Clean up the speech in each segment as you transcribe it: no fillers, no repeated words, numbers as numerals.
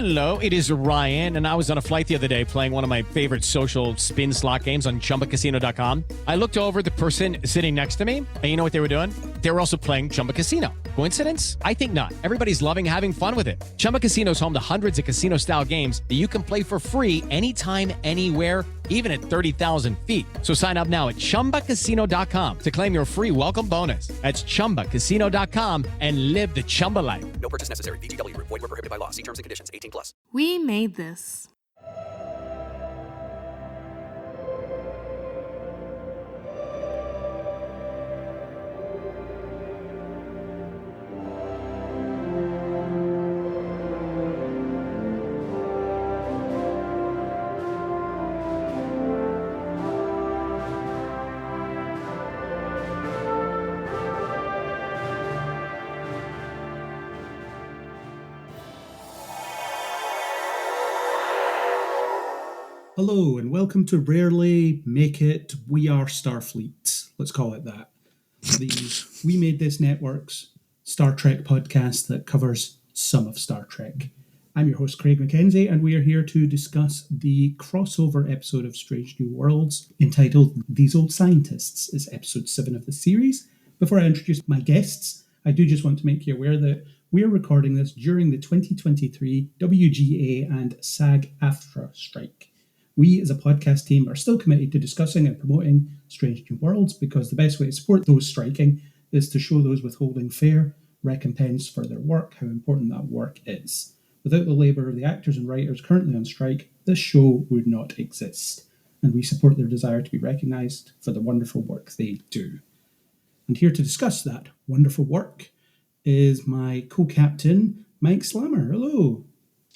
Hello, it is Ryan, and I was on a flight the other day playing one of my favorite social spin slot games on ChumbaCasino.com. I looked over at the person sitting next to me, and you know what they were doing? They were also playing Chumba Casino. Coincidence? I think not. Everybody's loving having fun with it. Chumba Casino is home to hundreds of casino-style games that you can play for free anytime, anywhere, even at 30,000 feet. So sign up now at ChumbaCasino.com to claim your free welcome bonus. That's ChumbaCasino.com and live the Chumba life. No purchase necessary. VGW. Void where prohibited by law. See terms and conditions. 18+. We made this. Hello and welcome to Rarely Make It We Are Starfleet. Let's call it that. The We Made This Network's Star Trek podcast that covers some of Star Trek. I'm your host Craig McKenzie, and we are here to discuss the crossover episode of Strange New Worlds entitled These Old Scientists. It's episode 7 of the series. Before I introduce my guests, I do just want to make you aware that we're recording this during the 2023 WGA and SAG-AFTRA strike. We, as a podcast team, are still committed to discussing and promoting Strange New Worlds because the best way to support those striking is to show those withholding fair recompense for their work, how important that work is. Without the labour of the actors and writers currently on strike, this show would not exist, and we support their desire to be recognised for the wonderful work they do. And here to discuss that wonderful work is my co-captain, Mike Slammer. Hello.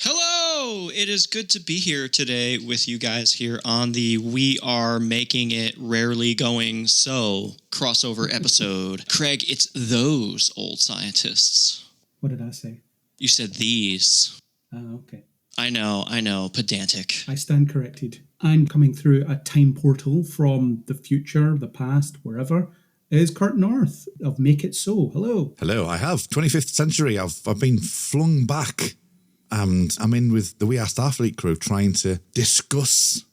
Hello! It is good to be here today with you guys here on the We Are Making It Rarely Going So crossover episode. Craig, it's those old scientists. What did I say? You said these. Okay. I know, pedantic. I stand corrected. I'm coming through a time portal from the future, the past, wherever. Is Kurt North of Make It So. Hello. Hello, I have. 25th century. I've been flung back. And I'm in with the We Are Starfleet crew trying to discuss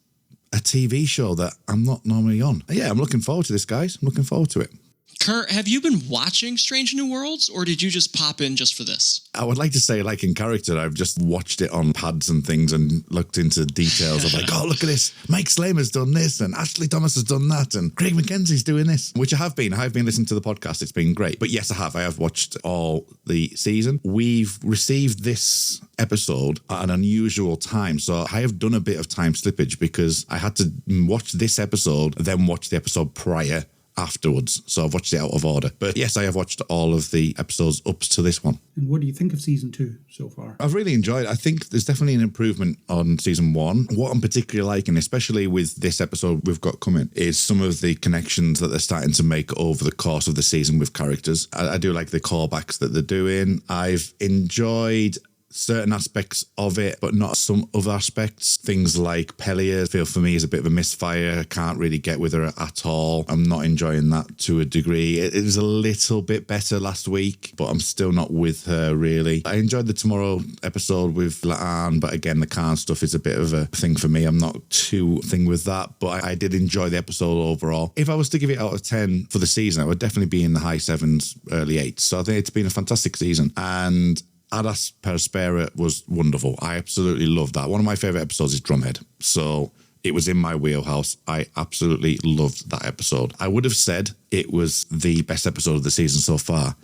a TV show that I'm not normally on. Yeah, I'm looking forward to this, guys. I'm looking forward to it. Kurt, have you been watching Strange New Worlds, or did you just pop in just for this? I would like to say, like in character, I've just watched it on pads and things and looked into details of like, oh, look at this. Mike Slamer's done this and Ashley Thomas has done that and Craig McKenzie's doing this, which I have been. I've been listening to the podcast. It's been great. But yes, I have. I have watched all the season. We've received this episode at an unusual time. So I have done a bit of time slippage because I had to watch this episode, then watch the episode prior afterwards. So I've watched it out of order. But yes, I have watched all of the episodes up to this one. And what do you think of season 2 so far? I've really enjoyed it. I think there's definitely an improvement on season 1. What I'm particularly liking, especially with this episode we've got coming, is some of the connections that they're starting to make over the course of the season with characters. I do like the callbacks that they're doing. I've enjoyed certain aspects of it, but not some other aspects. Things like Pellier feel for me is a bit of a misfire. Can't really get with her at all. I'm not enjoying that to a degree. It was a little bit better last week, but I'm still not with her really. I enjoyed the Tomorrow episode with La'an, but again, the Khan stuff is a bit of a thing for me. I'm not too thing with that, but I did enjoy the episode overall. If I was to give it out of 10 for the season, I would definitely be in the high 7s, early 8s. So I think it's been a fantastic season. And Adas Perspera was wonderful. I absolutely loved that. One of my favourite episodes is Drumhead. So it was in my wheelhouse. I absolutely loved that episode. I would have said it was the best episode of the season so far,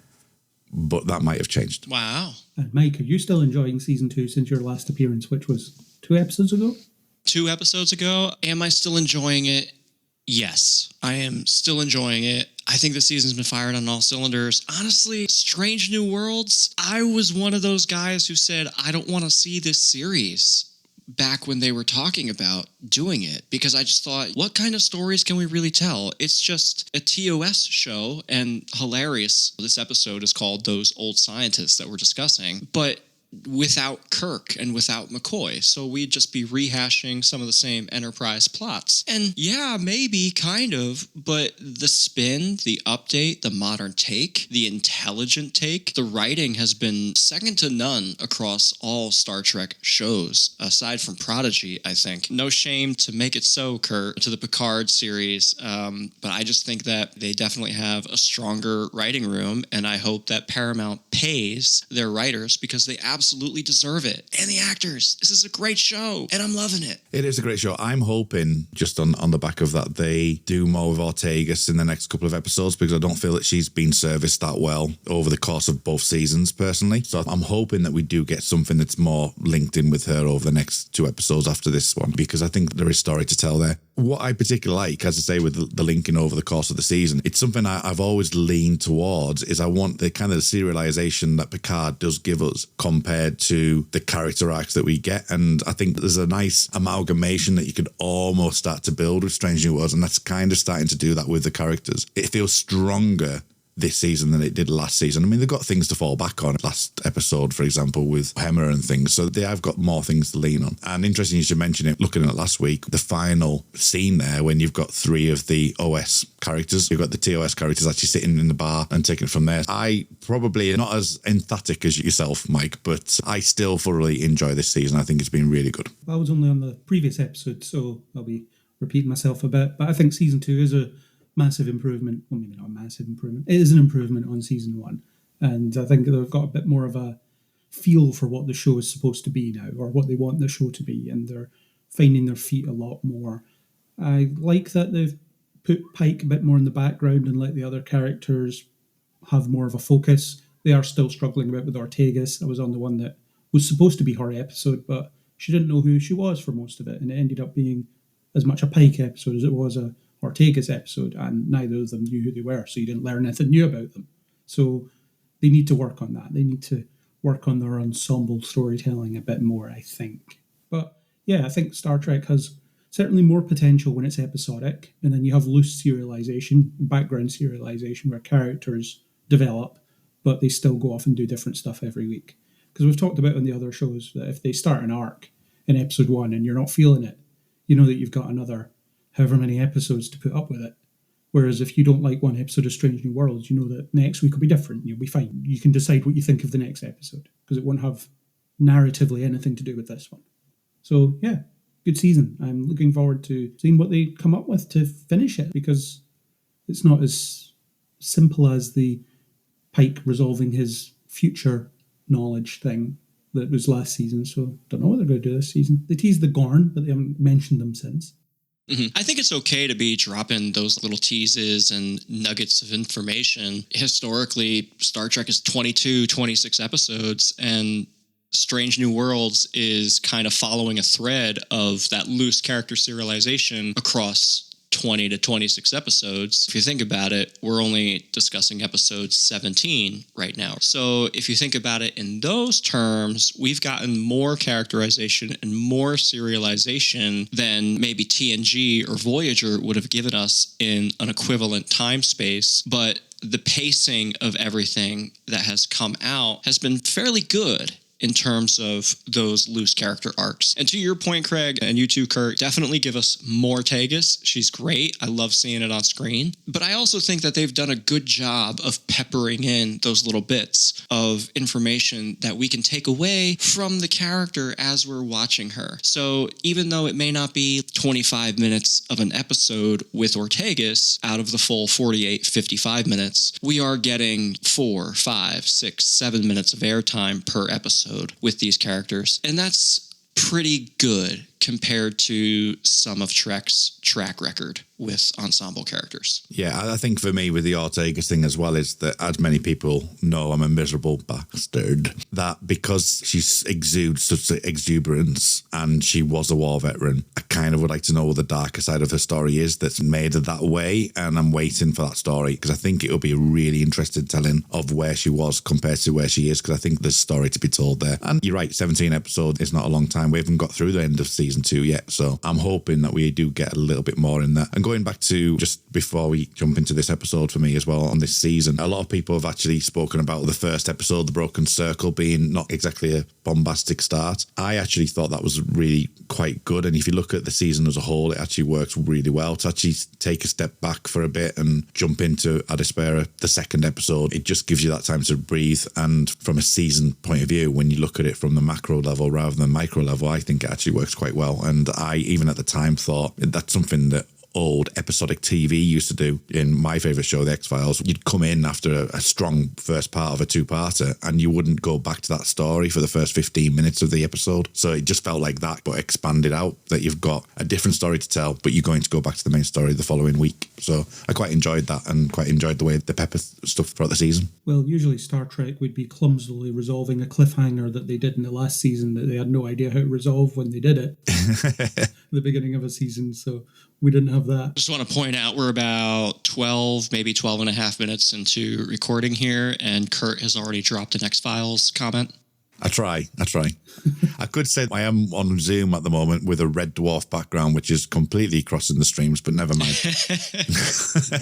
but that might have changed. Wow. And Mike, are you still enjoying season 2 since your last appearance, which was 2 episodes ago? 2 episodes ago. Am I still enjoying it? Yes, I am still enjoying it. I think the season's been firing on all cylinders. Honestly, Strange New Worlds, I was one of those guys who said, I don't want to see this series back when they were talking about doing it, because I just thought, what kind of stories can we really tell? It's just a TOS show and hilarious. This episode is called Those Old Scientists that we're discussing, but without Kirk and without McCoy. So we'd just be rehashing some of the same Enterprise plots. And yeah, maybe, kind of, but the spin, the update, the modern take, the intelligent take, the writing has been second to none across all Star Trek shows, aside from Prodigy, I think. No shame to make it so, Kurt, to the Picard series, but I just think that they definitely have a stronger writing room, and I hope that Paramount pays their writers because they absolutely deserve it. And the actors. This is a great show, and I'm loving it. It is a great show. I'm hoping, just on the back of that, they do more with Ortegas in the next couple of episodes, because I don't feel that she's been serviced that well over the course of both seasons, personally. So I'm hoping that we do get something that's more linked in with her over the next 2 episodes after this one, because I think there is story to tell there. What I particularly like, as I say, with the linking over the course of the season, it's something I've always leaned towards, is I want the kind of serialization that Picard does give us compared to the character arcs that we get. And I think there's a nice amalgamation that you could almost start to build with Strange New Worlds, and that's kind of starting to do that with the characters. It feels stronger this season than it did last season. I mean, they've got things to fall back on. Last episode, for example, with Hemmer and things. So they have got more things to lean on. And interesting you should mention it, looking at last week, the final scene there when you've got 3 of the OS characters. You've got the TOS characters actually sitting in the bar and taking it from there. I probably not as emphatic as yourself, Mike, but I still thoroughly enjoy this season. I think it's been really good. I was only on the previous episode, so I'll be repeating myself a bit. But I think season 2 is a massive improvement. Well, maybe not a massive improvement. It is an improvement on season 1. And I think they've got a bit more of a feel for what the show is supposed to be now, or what they want the show to be. And they're finding their feet a lot more. I like that they've put Pike a bit more in the background and let the other characters have more of a focus. They are still struggling a bit with Ortegas. I was on the one that was supposed to be her episode, but she didn't know who she was for most of it. And it ended up being as much a Pike episode as it was a Ortega's episode, and neither of them knew who they were, so you didn't learn anything new about them. So they need to work on that. They need to work on their ensemble storytelling a bit more, I think. But yeah, I think Star Trek has certainly more potential when it's episodic, and then you have loose serialization, background serialization, where characters develop, but they still go off and do different stuff every week. Because we've talked about on the other shows that if they start an arc in episode 1 and you're not feeling it, you know that you've got another however many episodes to put up with it. Whereas if you don't like one episode of Strange New Worlds, you know that next week will be different. You'll be fine. You can decide what you think of the next episode, because it won't have narratively anything to do with this one. So yeah, good season. I'm looking forward to seeing what they come up with to finish it, because it's not as simple as the Pike resolving his future knowledge thing that was last season. So don't know what they're going to do this season. They teased the Gorn, but they haven't mentioned them since. I think it's okay to be dropping those little teases and nuggets of information. Historically, Star Trek is 22, 26 episodes, and Strange New Worlds is kind of following a thread of that loose character serialization across 20 to 26 episodes. If you think about it, we're only discussing episode 17 right now. So if you think about it in those terms, we've gotten more characterization and more serialization than maybe TNG or Voyager would have given us in an equivalent time space. But the pacing of everything that has come out has been fairly good in terms of those loose character arcs. And to your point, Craig, and you too, Kurt, definitely give us more Tegas. She's great. I love seeing it on screen. But I also think that they've done a good job of peppering in those little bits of information that we can take away from the character as we're watching her. So even though it may not be 25 minutes of an episode with Ortegas out of the full 48, 55 minutes, we are getting 4, 5, 6, 7 minutes of airtime per episode with these characters. And that's pretty good compared to some of Trek's track record with ensemble characters. Yeah, I think for me with the Ortegas thing as well is that, as many people know, I'm a miserable bastard, that because she exudes such exuberance and she was a war veteran, I kind of would like to know what the darker side of her story is that's made her that way, and I'm waiting for that story because I think it'll be a really interesting telling of where she was compared to where she is, because I think there's a story to be told there. And you're right, 17 episodes is not a long time. We haven't got through the end of season season 2 yet. So I'm hoping that we do get a little bit more in that. And going back to just before we jump into this episode for me as well on this season, a lot of people have actually spoken about the first episode, The Broken Circle, being not exactly a bombastic start. I actually thought that was really quite good. And if you look at the season as a whole, it actually works really well. To actually take a step back for a bit and jump into Adispera, the second episode, it just gives you that time to breathe. And from a season point of view, when you look at it from the macro level rather than micro level, I think it actually works quite well. And I, even at the time, thought that's something that old episodic TV used to do in my favourite show, The X-Files. You'd come in after a strong first part of a two-parter and you wouldn't go back to that story for the first 15 minutes of the episode. So it just felt like that, but expanded out, that you've got a different story to tell, but you're going to go back to the main story the following week. So I quite enjoyed that and quite enjoyed the way they pepper stuff throughout the season. Well, usually Star Trek would be clumsily resolving a cliffhanger that they did in the last season that they had no idea how to resolve when they did it at the beginning of a season. So we didn't have that. Just want to point out we're about 12, maybe 12 and a half minutes into recording here, and Kurt has already dropped an X-Files comment. I try. I could say I am on Zoom at the moment with a red dwarf background, which is completely crossing the streams, but never mind.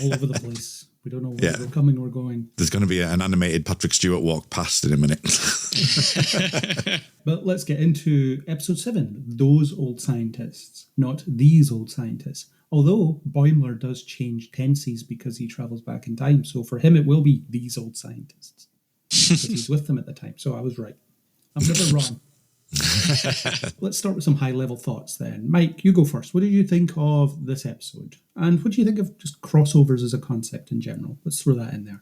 All over the place. We don't know where we're coming or going. There's going to be an animated Patrick Stewart walk past in a minute. But let's get into episode 7, Those Old Scientists, not These Old Scientists. Although Boimler does change tenses because he travels back in time. So for him, it will be These Old Scientists. Because he's with them at the time. So I was right. I'm never wrong. Let's start with some high-level thoughts then. Mike, you go first. What did you think of this episode? And what do you think of just crossovers as a concept in general? Let's throw that in there.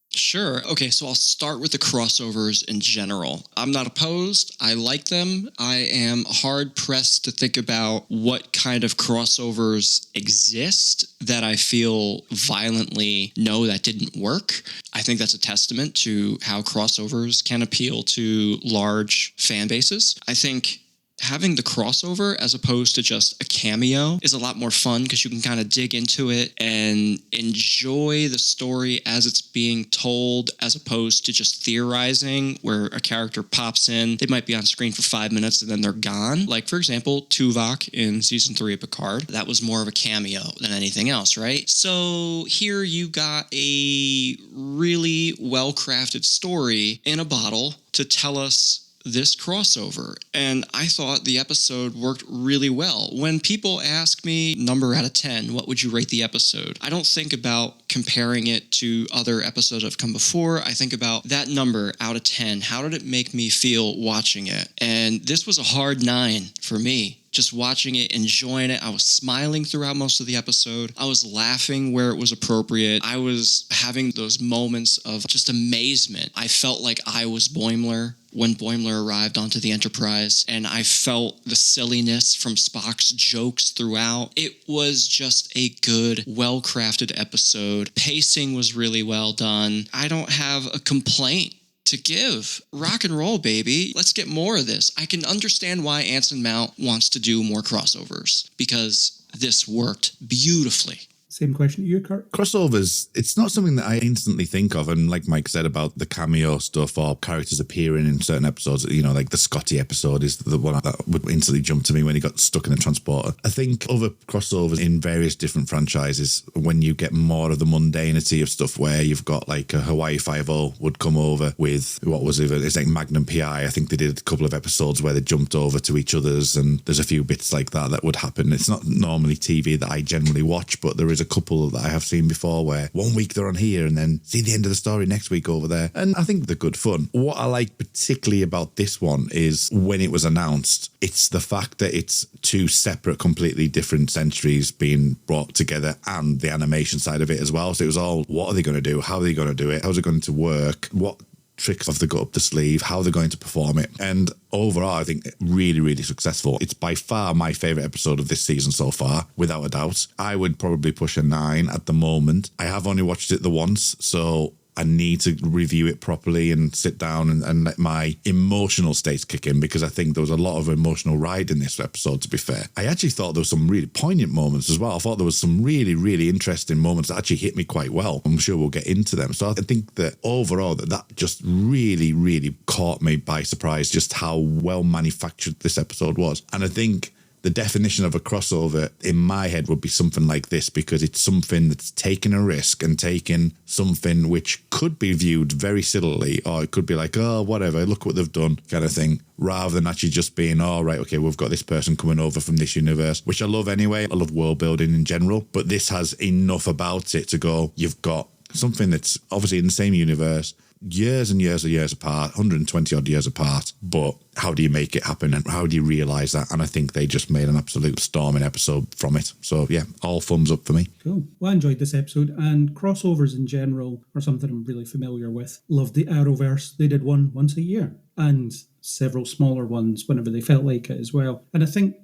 Sure. Okay, so I'll start with the crossovers in general. I'm not opposed. I like them. I am hard-pressed to think about what kind of crossovers exist that I feel violently no, that didn't work. I think that's a testament to how crossovers can appeal to large fan bases. I think having the crossover as opposed to just a cameo is a lot more fun because you can kind of dig into it and enjoy the story as it's being told as opposed to just theorizing where a character pops in. They might be on screen for 5 minutes and then they're gone. Like, for example, Tuvok in season 3 of Picard. That was more of a cameo than anything else, right? So here you got a really well-crafted story in a bottle to tell us this crossover, and I thought the episode worked really well. When people ask me number out of 10, what would you rate the episode? I don't think about comparing it to other episodes that have come before. I think about that number out of 10. How did it make me feel watching it? And this was a hard 9 for me. Just watching it, enjoying it. I was smiling throughout most of the episode. I was laughing where it was appropriate. I was having those moments of just amazement. I felt like I was Boimler when Boimler arrived onto the Enterprise, and I felt the silliness from Spock's jokes throughout. It was just a good, well-crafted episode. Pacing was really well done. I don't have a complaint to give. Rock and roll, baby. Let's get more of this. I can understand why Anson Mount wants to do more crossovers because this worked beautifully. Same question to you, Kurt. Crossovers, it's not something that I instantly think of. And like Mike said about the cameo stuff or characters appearing in certain episodes, you know, like the Scotty episode is the one that would instantly jump to me when he got stuck in a transporter. I think other crossovers in various different franchises, when you get more of the mundanity of stuff where you've got like a Hawaii Five-0 would come over with, what was it? It's like Magnum PI. I think they did a couple of episodes where they jumped over to each other's, and there's a few bits like that would happen. It's not normally TV that I generally watch, but there is a couple that I have seen before where 1 week they're on here and then see the end of the story next week over there. And I think they're good fun. What I like particularly about this one is when it was announced, it's the fact that it's two separate, completely different centuries being brought together and the animation side of it as well. So it was all, what are they going to do? How are they going to do it? How's it going to work? What tricks have they got up the sleeve? How they're going to perform it? And overall, I think really, really successful. It's by far my favourite episode of this season so far, without a doubt. I would probably push a 9 at the moment. I have only watched it the once, so I need to review it properly and sit down and let my emotional states kick in, because I think there was a lot of emotional ride in this episode, to be fair. I actually thought there was some really poignant moments as well. I thought there was some really, really interesting moments that actually hit me quite well. I'm sure we'll get into them. So I think that overall that just really, really caught me by surprise, just how well manufactured this episode was. And I think the definition of a crossover in my head would be something like this, because it's something that's taking a risk and taking something which could be viewed very sillily, or it could be like, oh, whatever, look what they've done kind of thing, rather than actually just being, oh, right, okay, we've got this person coming over from this universe, which I love anyway. I love world building in general, but this has enough about it to go, you've got something that's obviously in the same universe, years and years and years apart, 120 odd years apart, but how do you make it happen and how do you realise that? And I think they just made an absolute storming episode from it. So yeah, all thumbs up for me. Cool. Well, I enjoyed this episode, and crossovers in general are something I'm really familiar with. Loved the Arrowverse. They did one once a year, and several smaller ones whenever they felt like it as well. And I think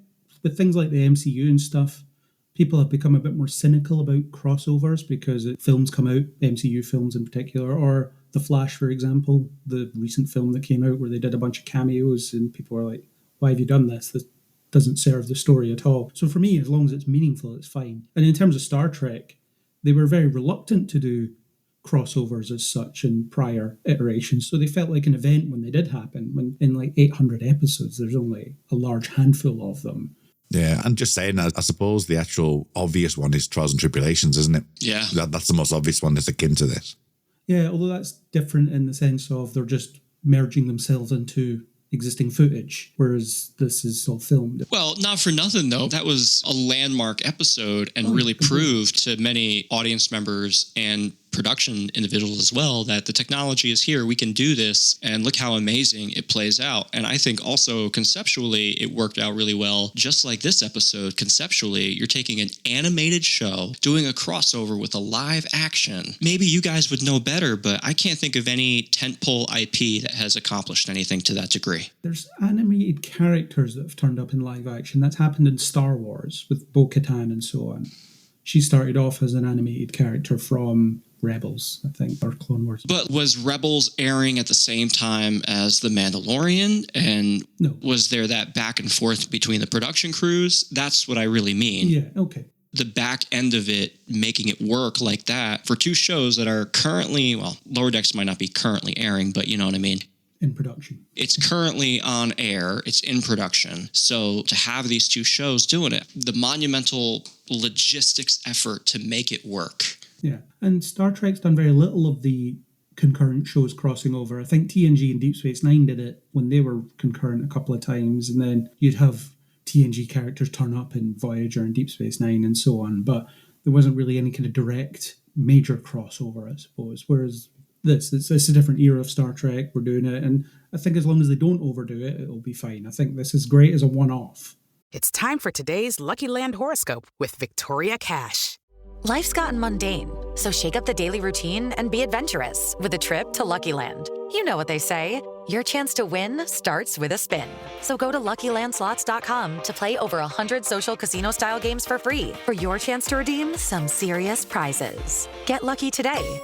with things like the MCU and stuff, people have become a bit more cynical about crossovers because films come out, MCU films in particular, or The Flash, for example, the recent film that came out where they did a bunch of cameos and people were like, why have you done this? This doesn't serve the story at all. So for me, as long as it's meaningful, it's fine. And in terms of Star Trek, they were very reluctant to do crossovers as such in prior iterations. So they felt like an event when they did happen. When in like 800 episodes, there's only a large handful of them. Yeah, and just saying, I suppose the actual obvious one is Trials and Tribulations, isn't it? Yeah. That's the most obvious one that's akin to this. Yeah, although that's different in the sense of they're just merging themselves into existing footage, whereas this is all filmed. Well, not for nothing, though. That was a landmark episode and really proved to many audience members and production individuals as well that the technology is here, we can do this, and look how amazing it plays out. And I think also conceptually it worked out really well. Just like this episode, conceptually, you're taking an animated show, doing a crossover with a live action. Maybe you guys would know better, but I can't think of any tentpole IP that has accomplished anything to that degree. There's animated characters that have turned up in live action. That's happened in Star Wars with Bo-Katan and so on. She started off as an animated character from Rebels, I think, or Clone Wars. But was Rebels airing at the same time as The Mandalorian? And No. Was there that back and forth between the production crews? That's what I really mean. Yeah, okay. The back end of it, making it work like that for two shows that are currently, well, Lower Decks might not be currently airing, but you know what I mean. In production. It's currently on air. It's in production. So to have these two shows doing it, the monumental logistics effort to make it work. Yeah, and Star Trek's done very little of the concurrent shows crossing over. I think TNG and Deep Space Nine did it when they were concurrent a couple of times, and then you'd have TNG characters turn up in Voyager and Deep Space Nine and so on, but there wasn't really any kind of direct major crossover, I suppose, whereas it's a different era of Star Trek, we're doing it, and I think as long as they don't overdo it, it'll be fine. I think this is great as a one-off. It's time for today's Lucky Land horoscope with Victoria Cash. Life's gotten mundane, so shake up the daily routine and be adventurous with a trip to Lucky Land. You know what they say, your chance to win starts with a spin. So go to LuckyLandSlots.com to play over 100 social casino-style games for free for your chance to redeem some serious prizes. Get lucky today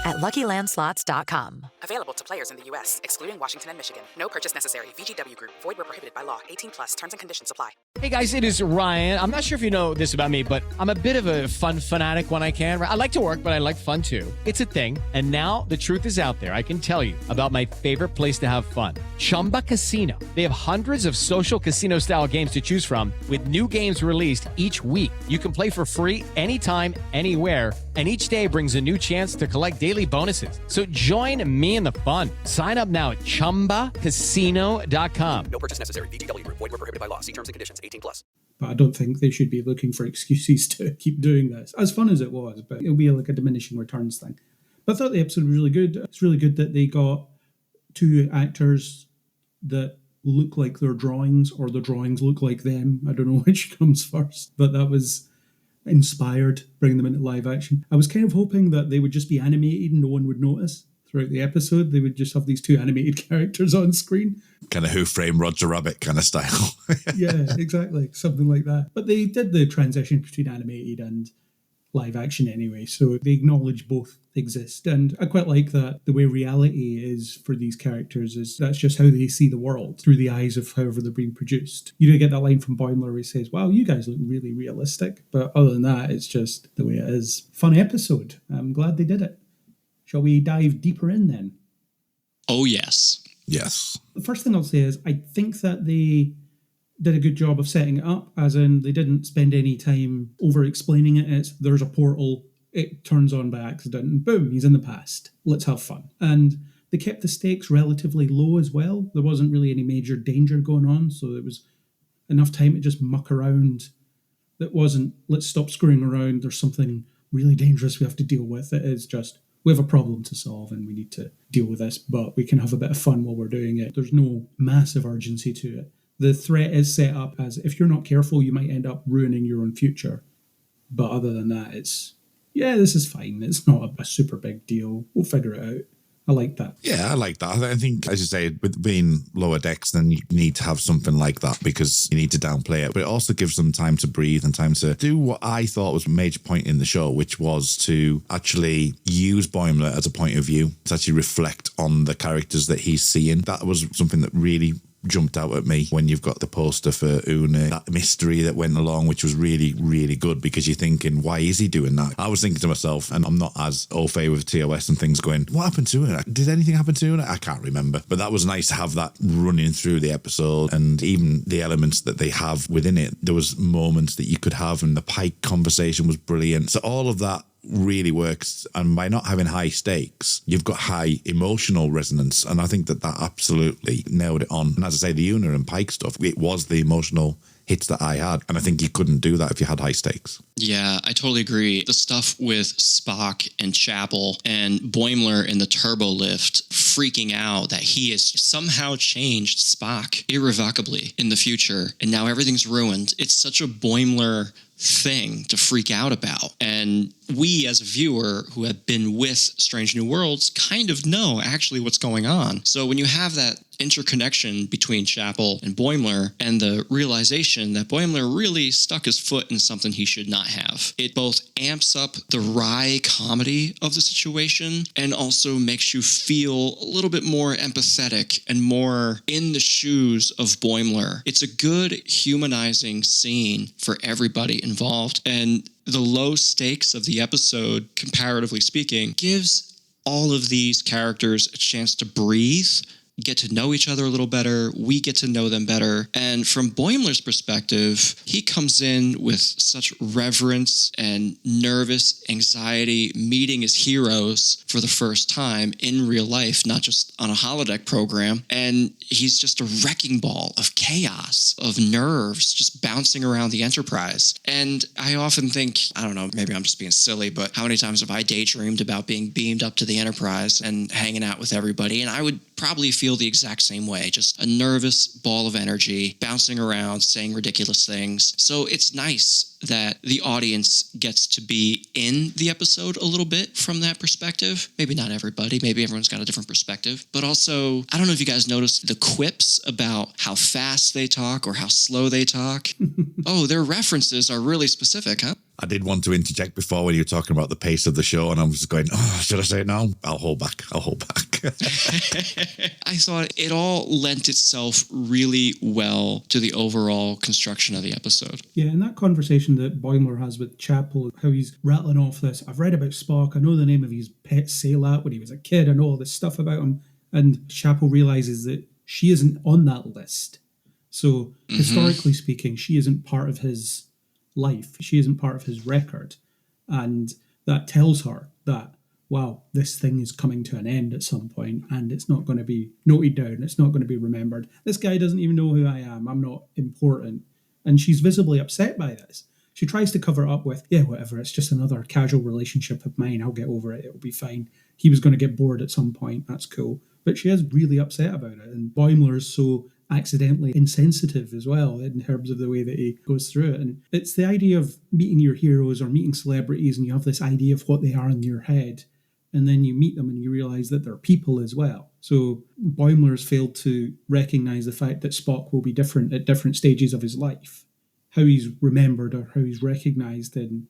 at LuckyLandSlots.com. Available to players in the U.S., excluding Washington and Michigan. No purchase necessary. VGW Group. Void where prohibited by law. 18+. Terms and conditions apply. Hey guys, it is Ryan. I'm not sure if you know this about me, but I'm a bit of a fun fanatic when I can. I like to work, but I like fun too. It's a thing. And now the truth is out there. I can tell you about my favorite place to have fun. Chumba Casino. They have hundreds of social casino style games to choose from with new games released each week. You can play for free anytime, anywhere. And each day brings a new chance to collect daily bonuses. So join me in the fun. Sign up now at ChumbaCasino.com. No purchase necessary. VGW Group. Void where prohibited by law. See terms and conditions. 18+. But I don't think they should be looking for excuses to keep doing this. As fun as it was, but it'll be like a diminishing returns thing. But I thought the episode was really good. It's really good that they got two actors that look like their drawings or the drawings look like them. I don't know which comes first, but that was inspired, bringing them into live action. I was kind of hoping that they would just be animated and no one would notice throughout the episode. They would just have these two animated characters on screen. Kind of Who Framed Roger Rabbit kind of style. Yeah, exactly. Something like that. But they did the transition between animated and live action anyway, so they acknowledge both exist. And I quite like that the way reality is for these characters is that's just how they see the world through the eyes of however they're being produced. You don't get that line from Boimler where he says, wow, you guys look really realistic. But other than that, it's just the way it is. Fun episode. I'm glad they did it. Shall we dive deeper in then? Oh, yes. Yes. The first thing I'll say is I think that they did a good job of setting it up, as in they didn't spend any time over-explaining it. It's, there's a portal, it turns on by accident, and boom, he's in the past. Let's have fun. And they kept the stakes relatively low as well. There wasn't really any major danger going on, so it was enough time to just muck around. That wasn't, let's stop screwing around, there's something really dangerous we have to deal with. It is just, we have a problem to solve and we need to deal with this, but we can have a bit of fun while we're doing it. There's no massive urgency to it. The threat is set up as, if you're not careful, you might end up ruining your own future. But other than that, it's, yeah, this is fine. It's not a super big deal. We'll figure it out. I like that. Yeah, I like that. I think, as you say, with being lower decks, then you need to have something like that because you need to downplay it. But it also gives them time to breathe and time to do what I thought was a major point in the show, which was to actually use Boimler as a point of view, to actually reflect on the characters that he's seeing. That was something that really jumped out at me when you've got the poster for Una, that mystery that went along, which was really, really good because you're thinking, why is he doing that? I was thinking to myself, and I'm not as au fait with TOS and things, going, what happened to Una? Did anything happen to Una? I can't remember. But that was nice to have that running through the episode, and even the elements that they have within it. There was moments that you could have, and the Pike conversation was brilliant. So all of that really works, and by not having high stakes, you've got high emotional resonance, and I think that absolutely nailed it on. And as I say, the Una and Pike stuff, it was the emotional hits that I had, and I think you couldn't do that if you had high stakes. Yeah, I totally agree. The stuff with Spock and Chapel and Boimler in the turbo lift freaking out that he has somehow changed Spock irrevocably in the future, and now everything's ruined. It's such a Boimler thing to freak out about. And we, as a viewer who have been with Strange New Worlds, kind of know actually what's going on. So when you have that interconnection between Chapel and Boimler and the realization that Boimler really stuck his foot in something he should not have, it both amps up the wry comedy of the situation and also makes you feel a little bit more empathetic and more in the shoes of Boimler. It's a good humanizing scene for everybody involved, and the low stakes of the episode, comparatively speaking, gives all of these characters a chance to breathe, get to know each other a little better. We get to know them better. And from Boimler's perspective, he comes in with such reverence and nervous anxiety, meeting his heroes for the first time in real life, not just on a holodeck program. And he's just a wrecking ball of chaos, of nerves, just bouncing around the Enterprise. And I often think, I don't know, maybe I'm just being silly, but how many times have I daydreamed about being beamed up to the Enterprise and hanging out with everybody? And I would probably feel the exact same way, just a nervous ball of energy, bouncing around, saying ridiculous things. So it's nice that the audience gets to be in the episode a little bit from that perspective. Maybe not everybody, maybe everyone's got a different perspective, but also, I don't know if you guys noticed the quips about how fast they talk or how slow they talk. Oh, their references are really specific, huh? I did want to interject before when you were talking about the pace of the show, and I was going, oh, should I say it now? I'll hold back. I thought it all lent itself really well to the overall construction of the episode. Yeah, and that conversation that Boimler has with Chapel, how he's rattling off this, I've read about Spock, I know the name of his pet Saylat when he was a kid, I know all this stuff about him, and Chapel realizes that she isn't on that list. So, historically speaking, she isn't part of his life. She isn't part of his record. And that tells her that, wow, this thing is coming to an end at some point and it's not going to be noted down. It's not going to be remembered. This guy doesn't even know who I am. I'm not important. And she's visibly upset by this. She tries to cover it up with, yeah, whatever. It's just another casual relationship of mine. I'll get over it. It'll be fine. He was going to get bored at some point. That's cool. But she is really upset about it. And Boimler is so accidentally insensitive as well in terms of the way that he goes through it. And it's the idea of meeting your heroes or meeting celebrities, and you have this idea of what they are in your head, and then you meet them and you realize that they're people as well. So Boimler has failed to recognize the fact that Spock will be different at different stages of his life. How he's remembered or how he's recognized in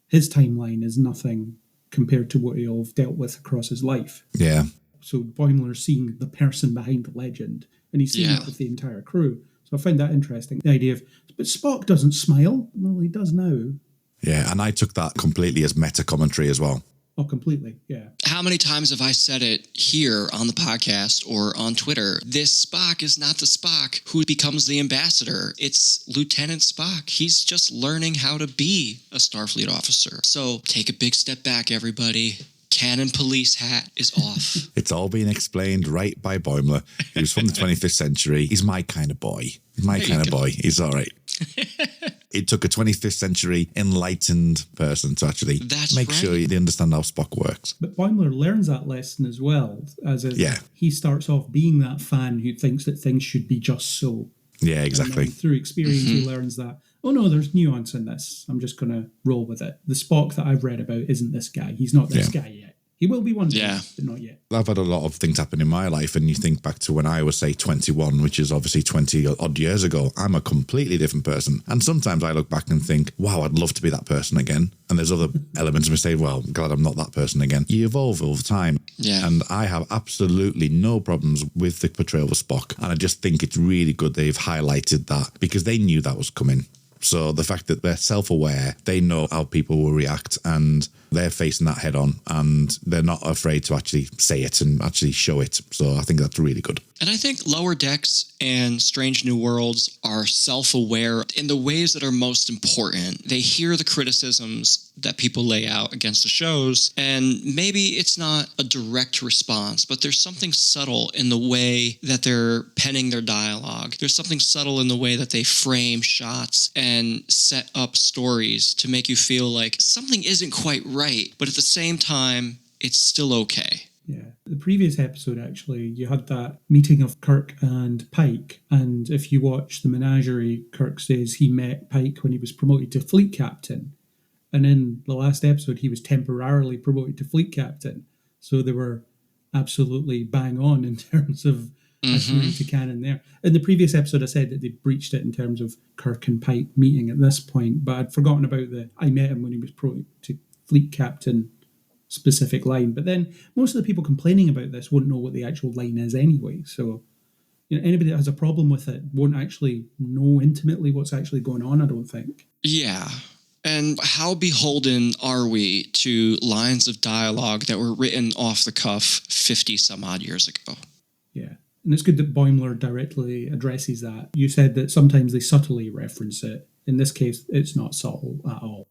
his timeline is nothing compared to what he'll have dealt with across his life. Yeah. So Boimler's seeing the person behind the legend, and he's seeing it with the entire crew. So I find that interesting. The idea of, but Spock doesn't smile. Well, he does now. Yeah, and I took that completely as meta commentary as well. Oh, completely. Yeah. How many times have I said it here on the podcast or on Twitter? This Spock is not the Spock who becomes the ambassador. It's Lieutenant Spock. He's just learning how to be a Starfleet officer. So take a big step back, everybody. Canon police hat is off. It's all being explained right by Boimler, who's from the 25th century. He's my kind of boy. He's all right. It took a 25th century enlightened person to actually make sure they understand how Spock works. But Boimler learns that lesson as well. He starts off being that fan who thinks that things should be just so. Yeah, exactly. And through experience, he learns that, oh no, there's nuance in this. I'm just going to roll with it. The Spock that I've read about isn't this guy. He's not this guy yet. He will be one day, but not yet. I've had a lot of things happen in my life, and you think back to when I was, say, 21, which is obviously 20 odd years ago. I'm a completely different person. And sometimes I look back and think, wow, I'd love to be that person again. And there's other elements of me say, well, I'm glad I'm not that person again. You evolve over time. Yeah. And I have absolutely no problems with the portrayal of Spock. And I just think it's really good they've highlighted that because they knew that was coming. So the fact that they're self-aware, they know how people will react, and they're facing that head on, and they're not afraid to actually say it and actually show it. So I think that's really good. And I think Lower Decks and Strange New Worlds are self-aware in the ways that are most important. They hear the criticisms that people lay out against the shows, and maybe it's not a direct response, but there's something subtle in the way that they're penning their dialogue. There's something subtle in the way that they frame shots and set up stories to make you feel like something isn't quite right, but at the same time, it's still okay. Yeah. The previous episode, actually, you had that meeting of Kirk and Pike. And if you watch the menagerie, Kirk says he met Pike when he was promoted to fleet captain. And in the last episode, he was temporarily promoted to fleet captain. So they were absolutely bang on in terms of adhering to canon there. In the previous episode, I said that they breached it in terms of Kirk and Pike meeting at this point. But I'd forgotten about I met him when he was promoted to fleet captain specific line. But then most of the people complaining about this won't know what the actual line is anyway. So anybody that has a problem with it won't actually know intimately what's actually going on, I don't think. Yeah. And how beholden are we to lines of dialogue that were written off the cuff 50 some odd years ago? Yeah. And it's good that Boimler directly addresses that. You said that sometimes they subtly reference it. In this case, it's not subtle at all.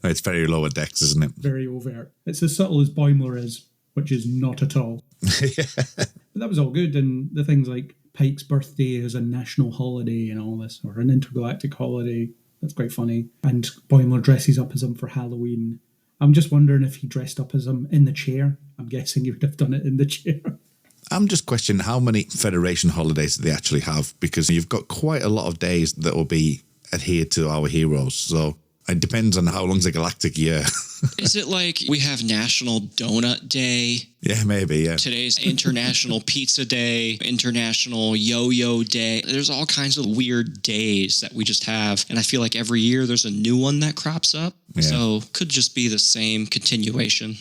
It's very Lower Decks, isn't it? Very overt. It's as subtle as Boimler is, which is not at all. But that was all good. And the things like Pike's birthday is a national holiday and all this, or an intergalactic holiday. That's quite funny. And Boimler dresses up as him for Halloween. I'm just wondering if he dressed up as him in the chair. I'm guessing he would have done it in the chair. I'm just questioning how many Federation holidays they actually have, because you've got quite a lot of days that will be adhered to our heroes. So it depends on how long's a galactic year. Is it like we have National Donut Day? Yeah, maybe, yeah. Today's International Pizza Day, International Yo-Yo Day. There's all kinds of weird days that we just have. And I feel like every year there's a new one that crops up. Yeah. So could just be the same continuation.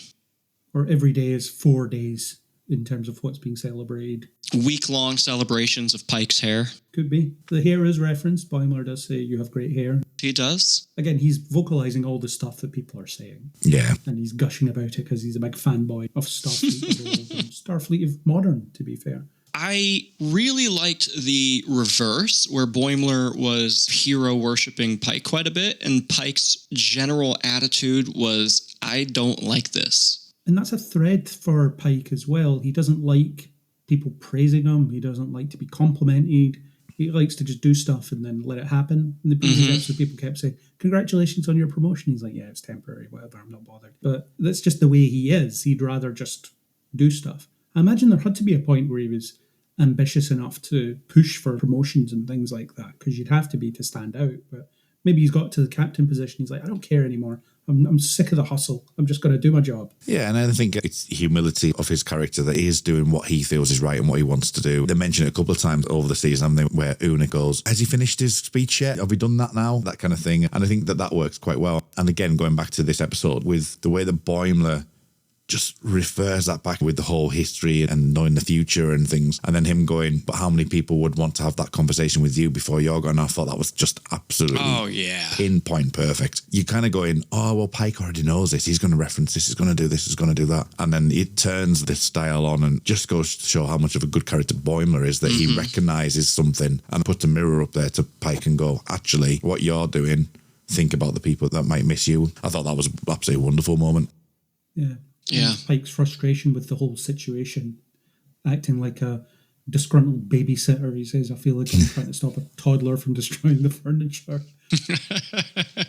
Or every day is 4 days in terms of what's being celebrated. Week-long celebrations of Pike's hair. Could be. The hair is referenced. Boimler does say you have great hair. He does. Again, he's vocalizing all the stuff that people are saying. Yeah. And he's gushing about it because he's a big fanboy of Starfleet of old and Starfleet of modern, to be fair. I really liked the reverse, where Boimler was hero-worshipping Pike quite a bit, and Pike's general attitude was, I don't like this. And that's a thread for Pike as well. He doesn't like people praising him. He doesn't like to be complimented. He likes to just do stuff and then let it happen. In the previous episode, people kept saying, congratulations on your promotion. He's like, yeah, it's temporary, whatever, I'm not bothered. But that's just the way he is. He'd rather just do stuff. I imagine there had to be a point where he was ambitious enough to push for promotions and things like that, because you'd have to be to stand out. But maybe he's got to the captain position. He's like, I don't care anymore. I'm sick of the hustle. I'm just going to do my job. Yeah, and I think it's humility of his character that he is doing what he feels is right and what he wants to do. They mention it a couple of times over the season, haven't they, where Una goes, has he finished his speech yet? Have we done that now? That kind of thing. And I think that works quite well. And again, going back to this episode, with the way that Boimler just refers that back with the whole history and knowing the future and things. And then him going, but how many people would want to have that conversation with you before you're gone? I thought that was just absolutely pinpoint perfect. You kind of going, oh, well, Pike already knows this. He's going to reference this. He's going to do this. He's going to do that. And then it turns this style on and just goes to show how much of a good character Boimler is, that he recognises something and puts a mirror up there to Pike and go, actually, what you're doing, think about the people that might miss you. I thought that was an absolutely wonderful moment. Yeah. Yeah. And Pike's frustration with the whole situation, acting like a disgruntled babysitter. He says, I feel like I'm trying to stop a toddler from destroying the furniture.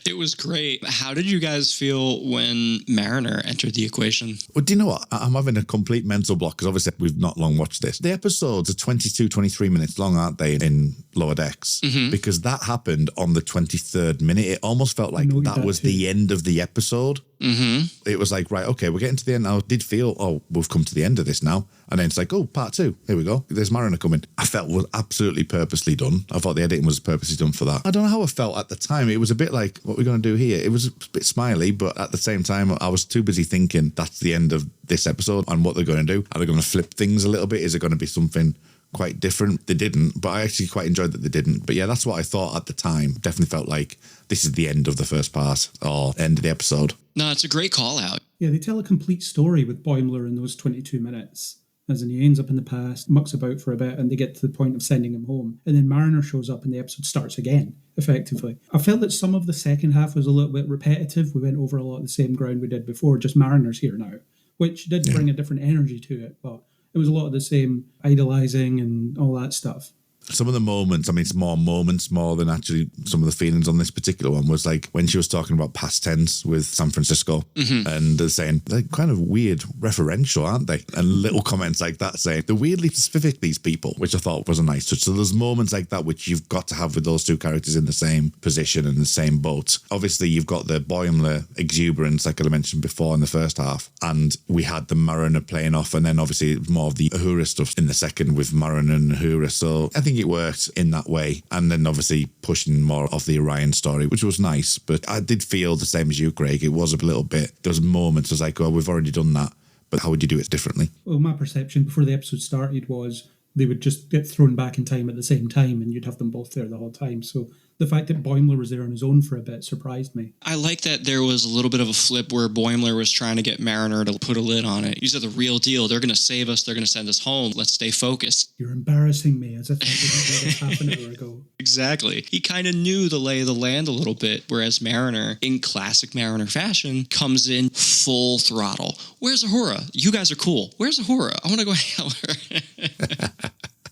It was great. How did you guys feel when Mariner entered the equation? Well, do you know what? I'm having a complete mental block because obviously we've not long watched this. The episodes are 22, 23 minutes long, aren't they, in Lower Decks? Because that happened on the 23rd minute. It almost felt like that was the end of the episode. It was like, right, okay, we're getting to the end now. I did feel, oh, we've come to the end of this now. And then it's like, oh, part 2. Here we go. There's Mariner coming. I felt was absolutely purposely done. I thought the editing was purposely done for that. I don't know how I felt at the time. It was a bit like, what are we going to do here? It was a bit smiley, but at the same time, I was too busy thinking that's the end of this episode and what they're going to do. Are they going to flip things a little bit? Is it going to be something quite different? They didn't, but I actually quite enjoyed that they didn't. But yeah, that's what I thought at the time. Definitely felt like this is the end of the first part or end of the episode. No, it's a great call out. Yeah, they tell a complete story with Boimler in those 22 minutes. As in, he ends up in the past, mucks about for a bit, and they get to the point of sending him home. And then Mariner shows up and the episode starts again, effectively. I felt that some of the second half was a little bit repetitive. We went over a lot of the same ground we did before, just Mariner's here now, which did bring a different energy to it, but it was a lot of the same idolising and all that stuff. Some of the moments, I mean, it's more moments more than actually some of the feelings on this particular one was like when she was talking about past tense with San Francisco and they're saying they're kind of weird referential, aren't they? And little comments like that saying they're weirdly specific, these people, which I thought was a nice touch. So there's moments like that which you've got to have with those two characters in the same position and the same boat. Obviously, you've got the Boimler exuberance, like I mentioned before in the first half, and we had the Mariner playing off, and then obviously more of the Uhura stuff in the second with Mariner and Uhura. So I think it worked in that way, and then obviously pushing more of the Orion story, which was nice. But I did feel the same as you, Craig. It was a little bit, there was moments I was like, oh, we've already done that, but how would you do it differently? Well, my perception before the episode started was they would just get thrown back in time at the same time and you'd have them both there the whole time. So the fact that Boimler was there on his own for a bit surprised me. I like that there was a little bit of a flip where Boimler was trying to get Mariner to put a lid on it. These are the real deal. They're going to save us. They're going to send us home. Let's stay focused. You're embarrassing me, as if I didn't know this half an hour ago. Exactly. He kind of knew the lay of the land a little bit, whereas Mariner, in classic Mariner fashion, comes in full throttle. Where's Uhura? You guys are cool. Where's Uhura? I want to go hang out with her.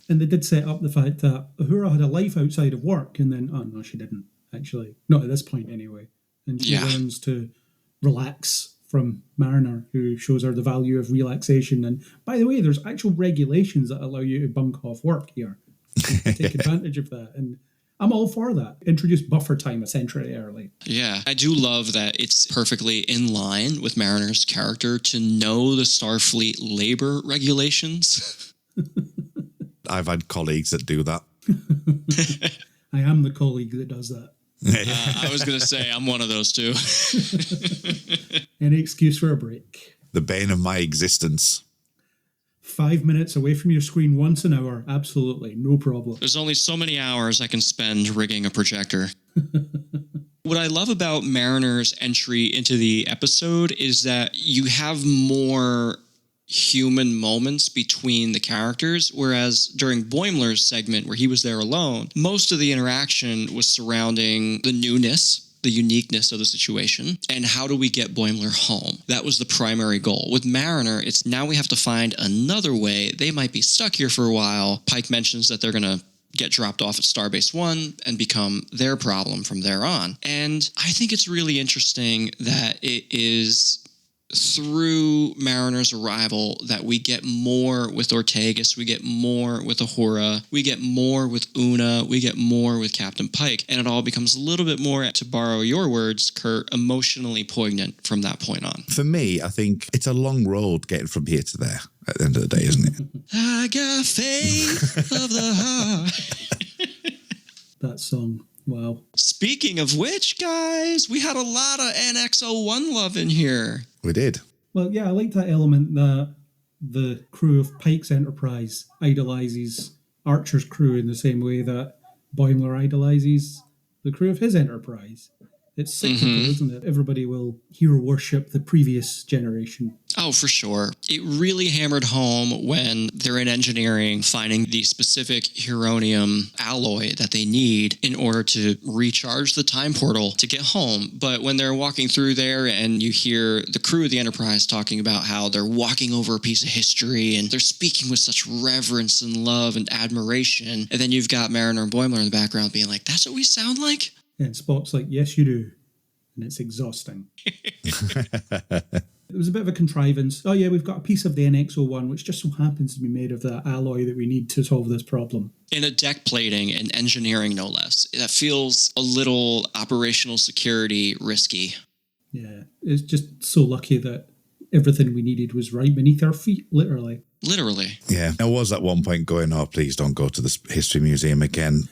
And they did set up the fact that Uhura had a life outside of work, and then, oh no, she didn't, actually. Not at this point, anyway. And she learns to relax from Mariner, who shows her the value of relaxation. And by the way, there's actual regulations that allow you to bunk off work here. Take advantage of that. And I'm all for that. Introduce buffer time a century early. Yeah, I do love that it's perfectly in line with Mariner's character to know the Starfleet labor regulations. I've had colleagues that do that. I am the colleague that does that. I was going to say, I'm one of those too. Any excuse for a break. The bane of my existence. 5 minutes away from your screen once an hour. Absolutely. No problem. There's only so many hours I can spend rigging a projector. What I love about Mariner's entry into the episode is that you have more human moments between the characters, whereas during Boimler's segment where he was there alone, most of the interaction was surrounding the newness, the uniqueness of the situation, and how do we get Boimler home? That was the primary goal. With Mariner, it's now we have to find another way. They might be stuck here for a while. Pike mentions that they're going to get dropped off at Starbase 1 and become their problem from there on. And I think it's really interesting that it is through Mariner's arrival that we get more with Ortegas, we get more with Uhura, we get more with Una, we get more with Captain Pike, and it all becomes a little bit more, to borrow your words, Kurt, emotionally poignant from that point on. For me, I think it's a long road getting from here to there at the end of the day, isn't it? I got faith of the heart. That song. Wow. Speaking of which, guys, we had a lot of NX01 love in here. We did. Well, yeah, I like that element that the crew of Pike's Enterprise idolizes Archer's crew in the same way that Boimler idolizes the crew of his Enterprise. It's cyclical, isn't it? Everybody will hero worship the previous generation. Oh, for sure. It really hammered home when they're in engineering, finding the specific Huronium alloy that they need in order to recharge the time portal to get home. But when they're walking through there and you hear the crew of the Enterprise talking about how they're walking over a piece of history and they're speaking with such reverence and love and admiration, and then you've got Mariner and Boimler in the background being like, that's what we sound like? And Spock's like, yes, you do. And it's exhausting. It was a bit of a contrivance. Oh, yeah, we've got a piece of the NX-01, which just so happens to be made of the alloy that we need to solve this problem. In a deck plating and engineering, no less. That feels a little operational security risky. Yeah, it's just so lucky that everything we needed was right beneath our feet, literally. Literally. Yeah, I was at one point going, oh, please don't go to the History Museum again.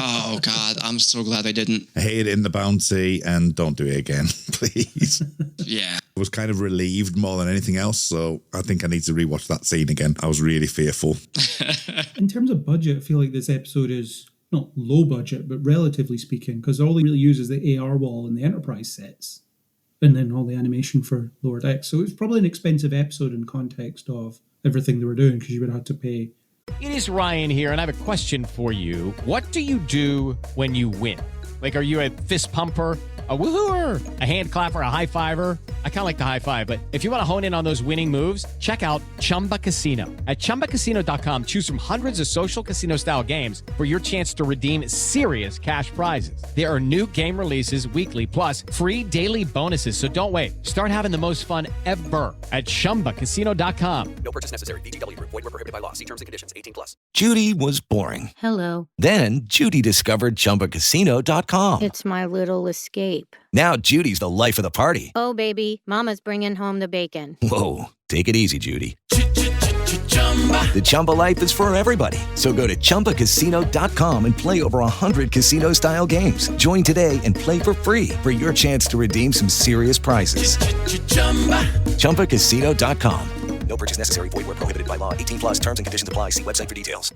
Oh, God, I'm so glad they didn't. I hated it in the Bounty, and don't do it again, please. Yeah. I was kind of relieved more than anything else, so I think I need to rewatch that scene again. I was really fearful. In terms of budget, I feel like this episode is not low budget, but relatively speaking, because all they really use is the AR wall and the Enterprise sets, and then all the animation for Lower Decks. So it's probably an expensive episode in context of everything they were doing, because you would have to pay. It is Ryan here, and I have a question for you. What do you do when you win? Like, are you a fist pumper, a woohooer, a hand clapper, a high fiver? I kind of like the high five, but if you want to hone in on those winning moves, check out Chumba Casino. At ChumbaCasino.com, choose from hundreds of social casino-style games for your chance to redeem serious cash prizes. There are new game releases weekly, plus free daily bonuses. So don't wait. Start having the most fun ever at ChumbaCasino.com. No purchase necessary. VGW Group. Void where prohibited by law. See terms and conditions. 18+. Judy was boring. Hello. Then Judy discovered ChumbaCasino.com. It's my little escape. Now Judy's the life of the party. Oh, baby, mama's bringing home the bacon. Whoa, take it easy, Judy. The Chumba life is for everybody. So go to ChumbaCasino.com and play over 100 casino-style games. Join today and play for free for your chance to redeem some serious prizes. ChumbaCasino.com. No purchase necessary. Void where prohibited by law. 18+. Terms and conditions apply. See website for details.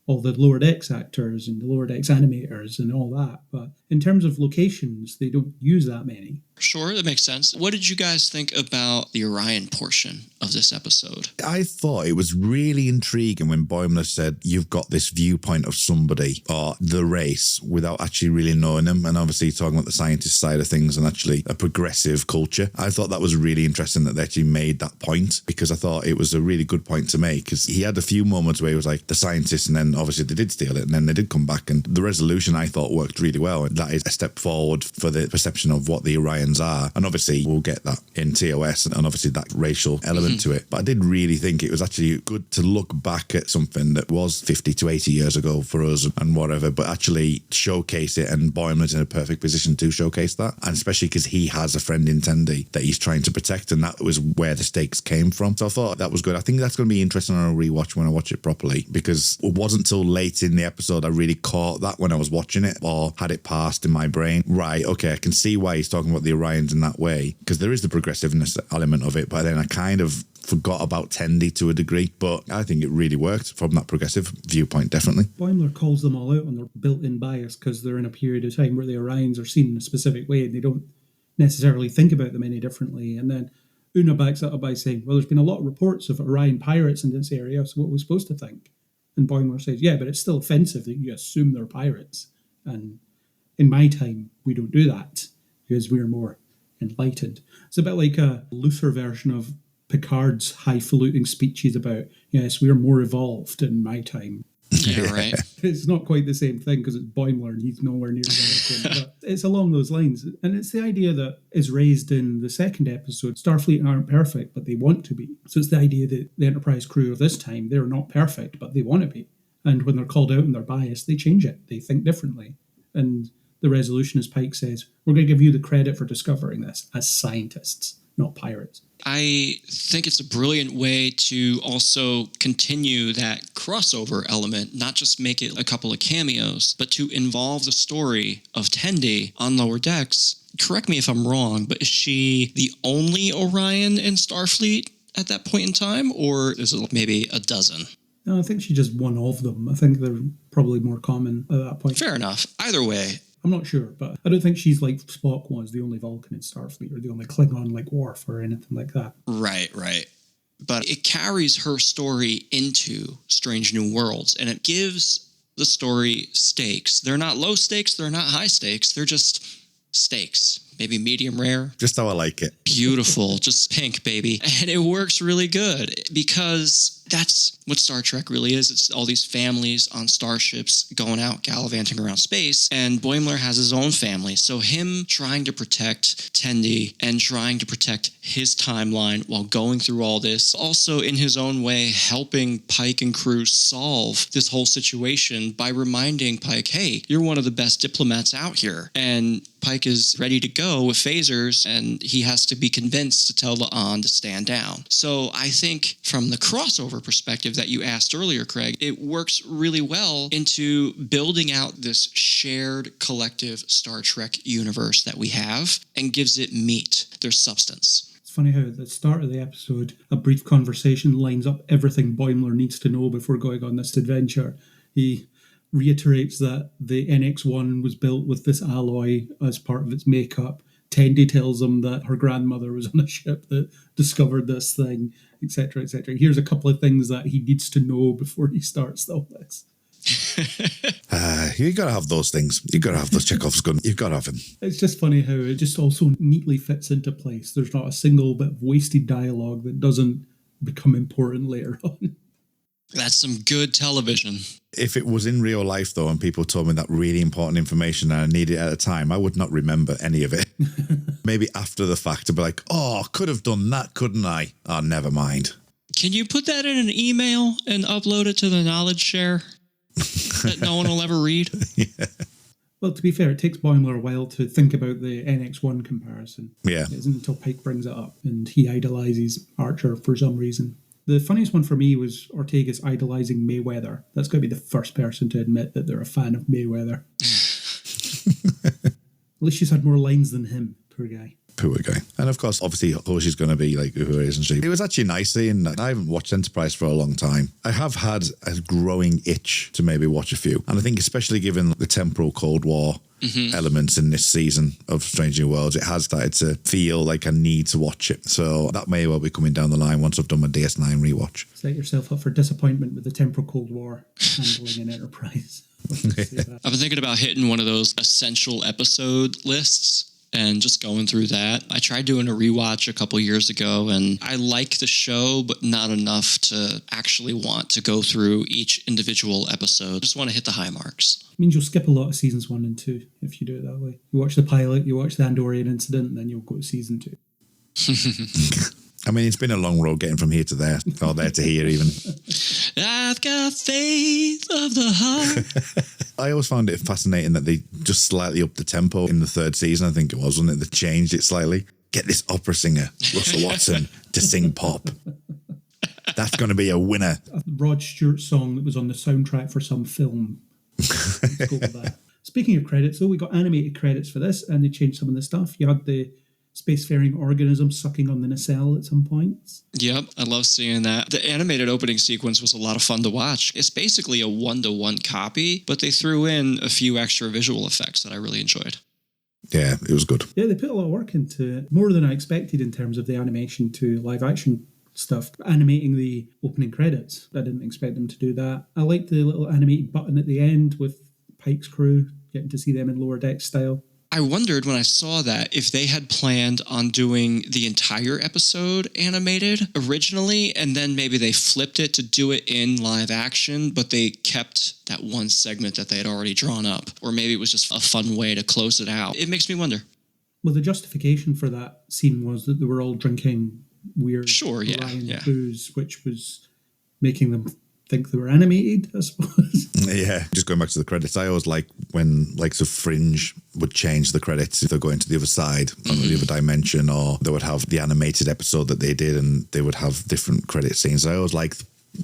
All the Lower Decks actors and the Lower Decks animators and all that. But in terms of locations, they don't use that many. Sure, that makes sense. What did you guys think about the Orion portion of this episode? I thought it was really intriguing when Boimler said, you've got this viewpoint of somebody or the race without actually really knowing them. And obviously talking about the scientist side of things and actually a progressive culture. I thought that was really interesting that they actually made that point, because I thought it was a really good point to make, because he had a few moments where he was like the scientist, and then obviously they did steal it and then they did come back, and the resolution I thought worked really well. That is a step forward for the perception of what the Orions are, and obviously we'll get that in TOS and obviously that racial element to it. But I did really think it was actually good to look back at something that was 50 to 80 years ago for us and whatever, but actually showcase it, and Boimler's in a perfect position to showcase that, and especially because he has a friend in Tendi that he's trying to protect, and that was where the stakes came from. So I thought that was good. I think that's going to be interesting on a rewatch when I watch it properly, because it wasn't till late in the episode I really caught that when I was watching it, or had it passed in my brain. Right, okay, I can see why he's talking about the Orions in that way, because there is the progressiveness element of it, but then I kind of forgot about Tendi to a degree, but I think it really worked from that progressive viewpoint, definitely. Boimler calls them all out on their built-in bias because they're in a period of time where the Orions are seen in a specific way and they don't necessarily think about them any differently. And then Una backs that up by saying, well, there's been a lot of reports of Orion pirates in this area, so what are we supposed to think? And Boimler says, yeah, but it's still offensive that you assume they're pirates. And in my time, we don't do that because we're more enlightened. It's a bit like a looser version of Picard's highfalutin speeches about, yes, we're more evolved in my time. Yeah, right. It's not quite the same thing because it's Boimler and he's nowhere near as eloquent, but it's along those lines. And it's the idea that is raised in the second episode. Starfleet aren't perfect, but they want to be. So it's the idea that the Enterprise crew of this time, they're not perfect, but they want to be. And when they're called out and they're biased, they change it. They think differently. And the resolution, as Pike says, we're going to give you the credit for discovering this as scientists, not pirates. I think it's a brilliant way to also continue that crossover element, not just make it a couple of cameos, but to involve the story of Tendi on Lower Decks. Correct me if I'm wrong, but is she the only Orion in Starfleet at that point in time, or is it maybe a dozen? No, I think she's just one of them. I think they're probably more common at that point. Fair enough. Either way. I'm not sure, but I don't think she's like Spock was, the only Vulcan in Starfleet, or the only Klingon like Worf or anything like that. Right. But it carries her story into Strange New Worlds, and it gives the story stakes. They're not low stakes, they're not high stakes, they're just stakes. Maybe medium rare. Just how I like it. Beautiful. Just pink, baby. And it works really good because that's what Star Trek really is. It's all these families on starships going out gallivanting around space. And Boimler has his own family. So him trying to protect Tendi and trying to protect his timeline while going through all this, also in his own way helping Pike and crew solve this whole situation by reminding Pike, hey, you're one of the best diplomats out here. And Pike is ready to go with phasers, and he has to be convinced to tell La'an to stand down. So I think from the crossover perspective that you asked earlier, Craig, it works really well into building out this shared collective Star Trek universe that we have and gives it meat, there's substance. It's funny how at the start of the episode, a brief conversation lines up everything Boimler needs to know before going on this adventure. He reiterates that the NX-1 was built with this alloy as part of its makeup. Tendi tells him that her grandmother was on a ship that discovered this thing, etc., etc. Here's a couple of things that he needs to know before he starts all this. You got to have those things. You got to have those Chekhov's gun. You've got to have him. It's just funny how it just also neatly fits into place. There's not a single bit of wasted dialogue that doesn't become important later on. That's some good television. If it was in real life, though, and people told me that really important information and I needed it at a time, I would not remember any of it. Maybe after the fact, I'd be like, oh, could have done that, couldn't I? Oh, never mind. Can you put that in an email and upload it to the knowledge share that no one will ever read? Yeah. Well, to be fair, it takes Boimler a while to think about the NX-1 comparison. Yeah. It isn't until Pike brings it up, and he idolizes Archer for some reason. The funniest one for me was Ortega's idolizing Mayweather. That's got to be the first person to admit that they're a fan of Mayweather. At least she's had more lines than him, poor guy. Poor guy. And of course, obviously, she's going to be like who isn't she? It was actually nice seeing, I haven't watched Enterprise for a long time. I have had a growing itch to maybe watch a few. And I think especially given the temporal Cold War elements in this season of Strange New Worlds, it has started to feel like I need to watch it. So that may well be coming down the line once I've done my DS9 rewatch. Set yourself up for disappointment with the temporal Cold War handling in Enterprise. I've been thinking about hitting one of those essential episode lists and just going through that. I tried doing a rewatch a couple years ago, and I like the show, but not enough to actually want to go through each individual episode. Just want to hit the high marks. It means you'll skip a lot of seasons 1 and 2 if you do it that way. You watch the pilot, you watch the Andorian incident, and then you'll go to season 2. I mean, it's been a long road getting from here to there, or there to here even. I've got faith of the heart. I always found it fascinating that they just slightly upped the tempo in the third season, I think it was, wasn't it? They changed it slightly. Get this opera singer, Russell Watson, to sing pop. That's going to be a winner. A Rod Stewart song that was on the soundtrack for some film. Let's go with that. Speaking of credits, though, we got animated credits for this, and they changed some of the stuff. You had the spacefaring organism sucking on the nacelle at some points. Yep, I love seeing that. The animated opening sequence was a lot of fun to watch. It's basically a one-to-one copy, but they threw in a few extra visual effects that I really enjoyed. Yeah, it was good. Yeah, they put a lot of work into it, more than I expected in terms of the animation to live action stuff. Animating the opening credits, I didn't expect them to do that. I liked the little animated button at the end with Pike's crew, getting to see them in Lower Deck style. I wondered when I saw that if they had planned on doing the entire episode animated originally, and then maybe they flipped it to do it in live action, but they kept that one segment that they had already drawn up. Or maybe it was just a fun way to close it out. It makes me wonder. Well, the justification for that scene was that they were all drinking weird yeah. booze, which was making them think they were animated, I suppose. Yeah, just going back to the credits, I always like when likes of Fringe would change the credits if they're going to the other side, on the other dimension, or they would have the animated episode that they did and they would have different credit scenes. I always like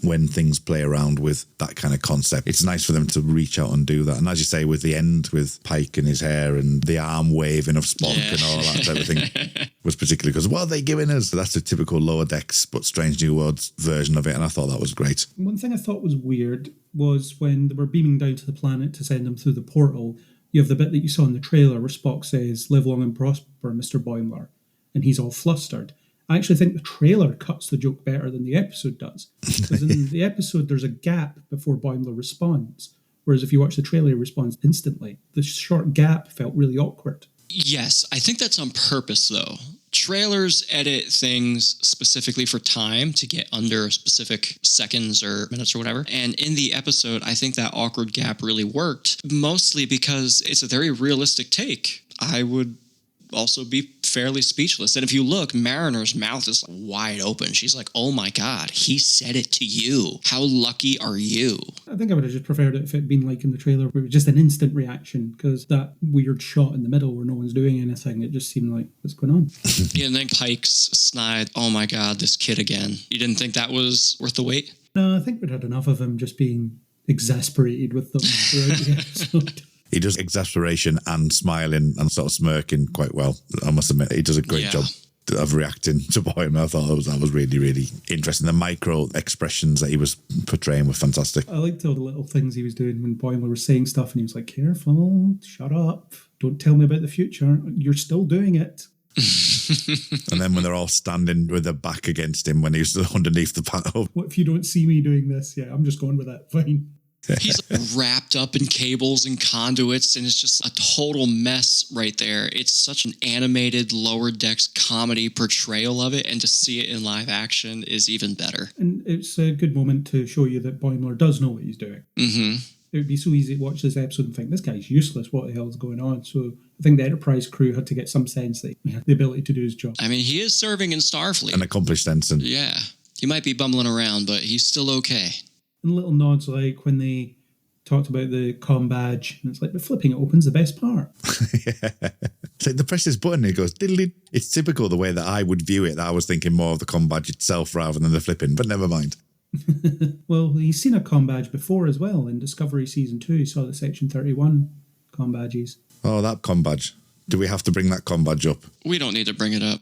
when things play around with that kind of concept. It's nice for them to reach out and do that. And as you say, with the end, with Pike and his hair and the arm waving of Spock and all that type of thing was particularly because, what are they giving us? That's a typical Lower Decks but Strange New Worlds version of it, and I thought that was great. One thing I thought was weird was when they were beaming down to the planet to send them through the portal, you have the bit that you saw in the trailer where Spock says, "Live long and prosper, Mr. Boimler," and he's all flustered. I actually think the trailer cuts the joke better than the episode does. Because in the episode, there's a gap before Boimler responds. Whereas if you watch the trailer, he responds instantly. The short gap felt really awkward. Yes, I think that's on purpose, though. Trailers edit things specifically for time to get under specific seconds or minutes or whatever. And in the episode, I think that awkward gap really worked, mostly because it's a very realistic take. I would also be fairly speechless. And if you look, Mariner's mouth is wide open. She's like, oh my God, he said it to you. How lucky are you? I think I would have just preferred it if it had been like in the trailer, where it was just an instant reaction, because that weird shot in the middle where no one's doing anything, it just seemed like, what's going on? Yeah, and then Pike's snide, oh my God, this kid again. You didn't think that was worth the wait? No, I think we'd had enough of him just being exasperated with them throughout the episode. He does exasperation and smiling and sort of smirking quite well. I must admit, he does a great job of reacting to Boimler. I thought that was really, really interesting. The micro expressions that he was portraying were fantastic. I liked all the little things he was doing when Boimler was saying stuff and he was like, careful, shut up, don't tell me about the future. You're still doing it. And then when they're all standing with their back against him when he's underneath the panel. What if you don't see me doing this? Yeah, I'm just going with that. Fine. He's wrapped up in cables and conduits, and it's just a total mess right there. It's such an animated Lower Decks comedy portrayal of it, and to see it in live action is even better. And it's a good moment to show you that Boimler does know what he's doing. Mm-hmm. It would be so easy to watch this episode and think, this guy's useless, what the hell is going on? So I think the Enterprise crew had to get some sense that he had the ability to do his job. I mean, he is serving in Starfleet. An accomplished ensign. Yeah. He might be bumbling around, but he's still okay. And little nods like when they talked about the comm badge, and it's like, but flipping it open's the best part. Yeah. It's like they press this button and it goes diddly. It's typical the way that I would view it. That I was thinking more of the comm badge itself rather than the flipping, but never mind. Well, he's seen a comm badge before as well. In Discovery Season 2, he saw the Section 31 comm badges. Oh, that comm badge. Do we have to bring that comm badge up? We don't need to bring it up.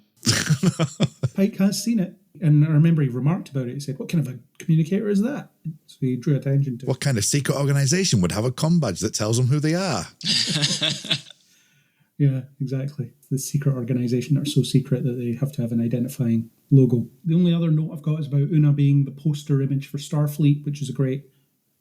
Pike has seen it. And I remember he remarked about it. He said, what kind of a communicator is that? So he drew attention to it. What kind of secret organisation would have a comm badge that tells them who they are? Yeah, exactly. The secret organisation are so secret that they have to have an identifying logo. The only other note I've got is about Una being the poster image for Starfleet, which is a great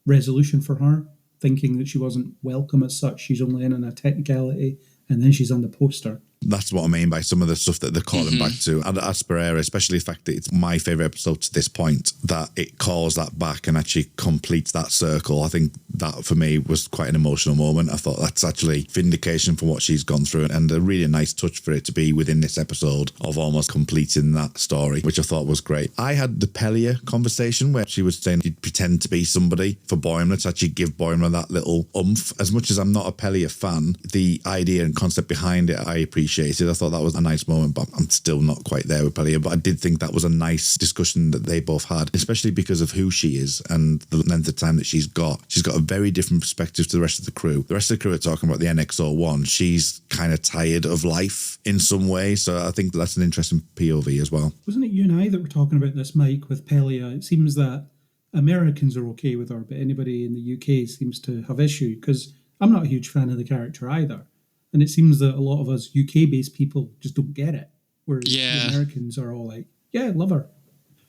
resolution for her, thinking that she wasn't welcome as such. She's only in on a technicality, and then she's on the poster. That's what I mean by some of the stuff that they're calling back to. And as per Era, especially the fact that it's my favourite episode to this point, that it calls that back and actually completes that circle. I think that for me was quite an emotional moment. I thought that's actually vindication for what she's gone through, and a really nice touch for it to be within this episode of almost completing that story, which I thought was great. I had the Pelia conversation where she was saying he'd pretend to be somebody for Boimler to actually give Boimler that little oomph. As much as I'm not a Pelia fan, the idea and concept behind it I appreciated. I thought that was a nice moment, but I'm still not quite there with Pelia. But I did think that was a nice discussion that they both had, especially because of who she is and the length of time that she's got. She's got a very different perspective to the rest of the crew. The rest of the crew are talking about the NX-01. She's kind of tired of life in some way, so I think that's an interesting POV as well. Wasn't it you and I that were talking about this, Mike, with Pelia? It seems that Americans are okay with her, but anybody in the UK seems to have issue, because I'm not a huge fan of the character either. And it seems that a lot of us UK-based people just don't get it, whereas the Americans are all like, yeah, love her.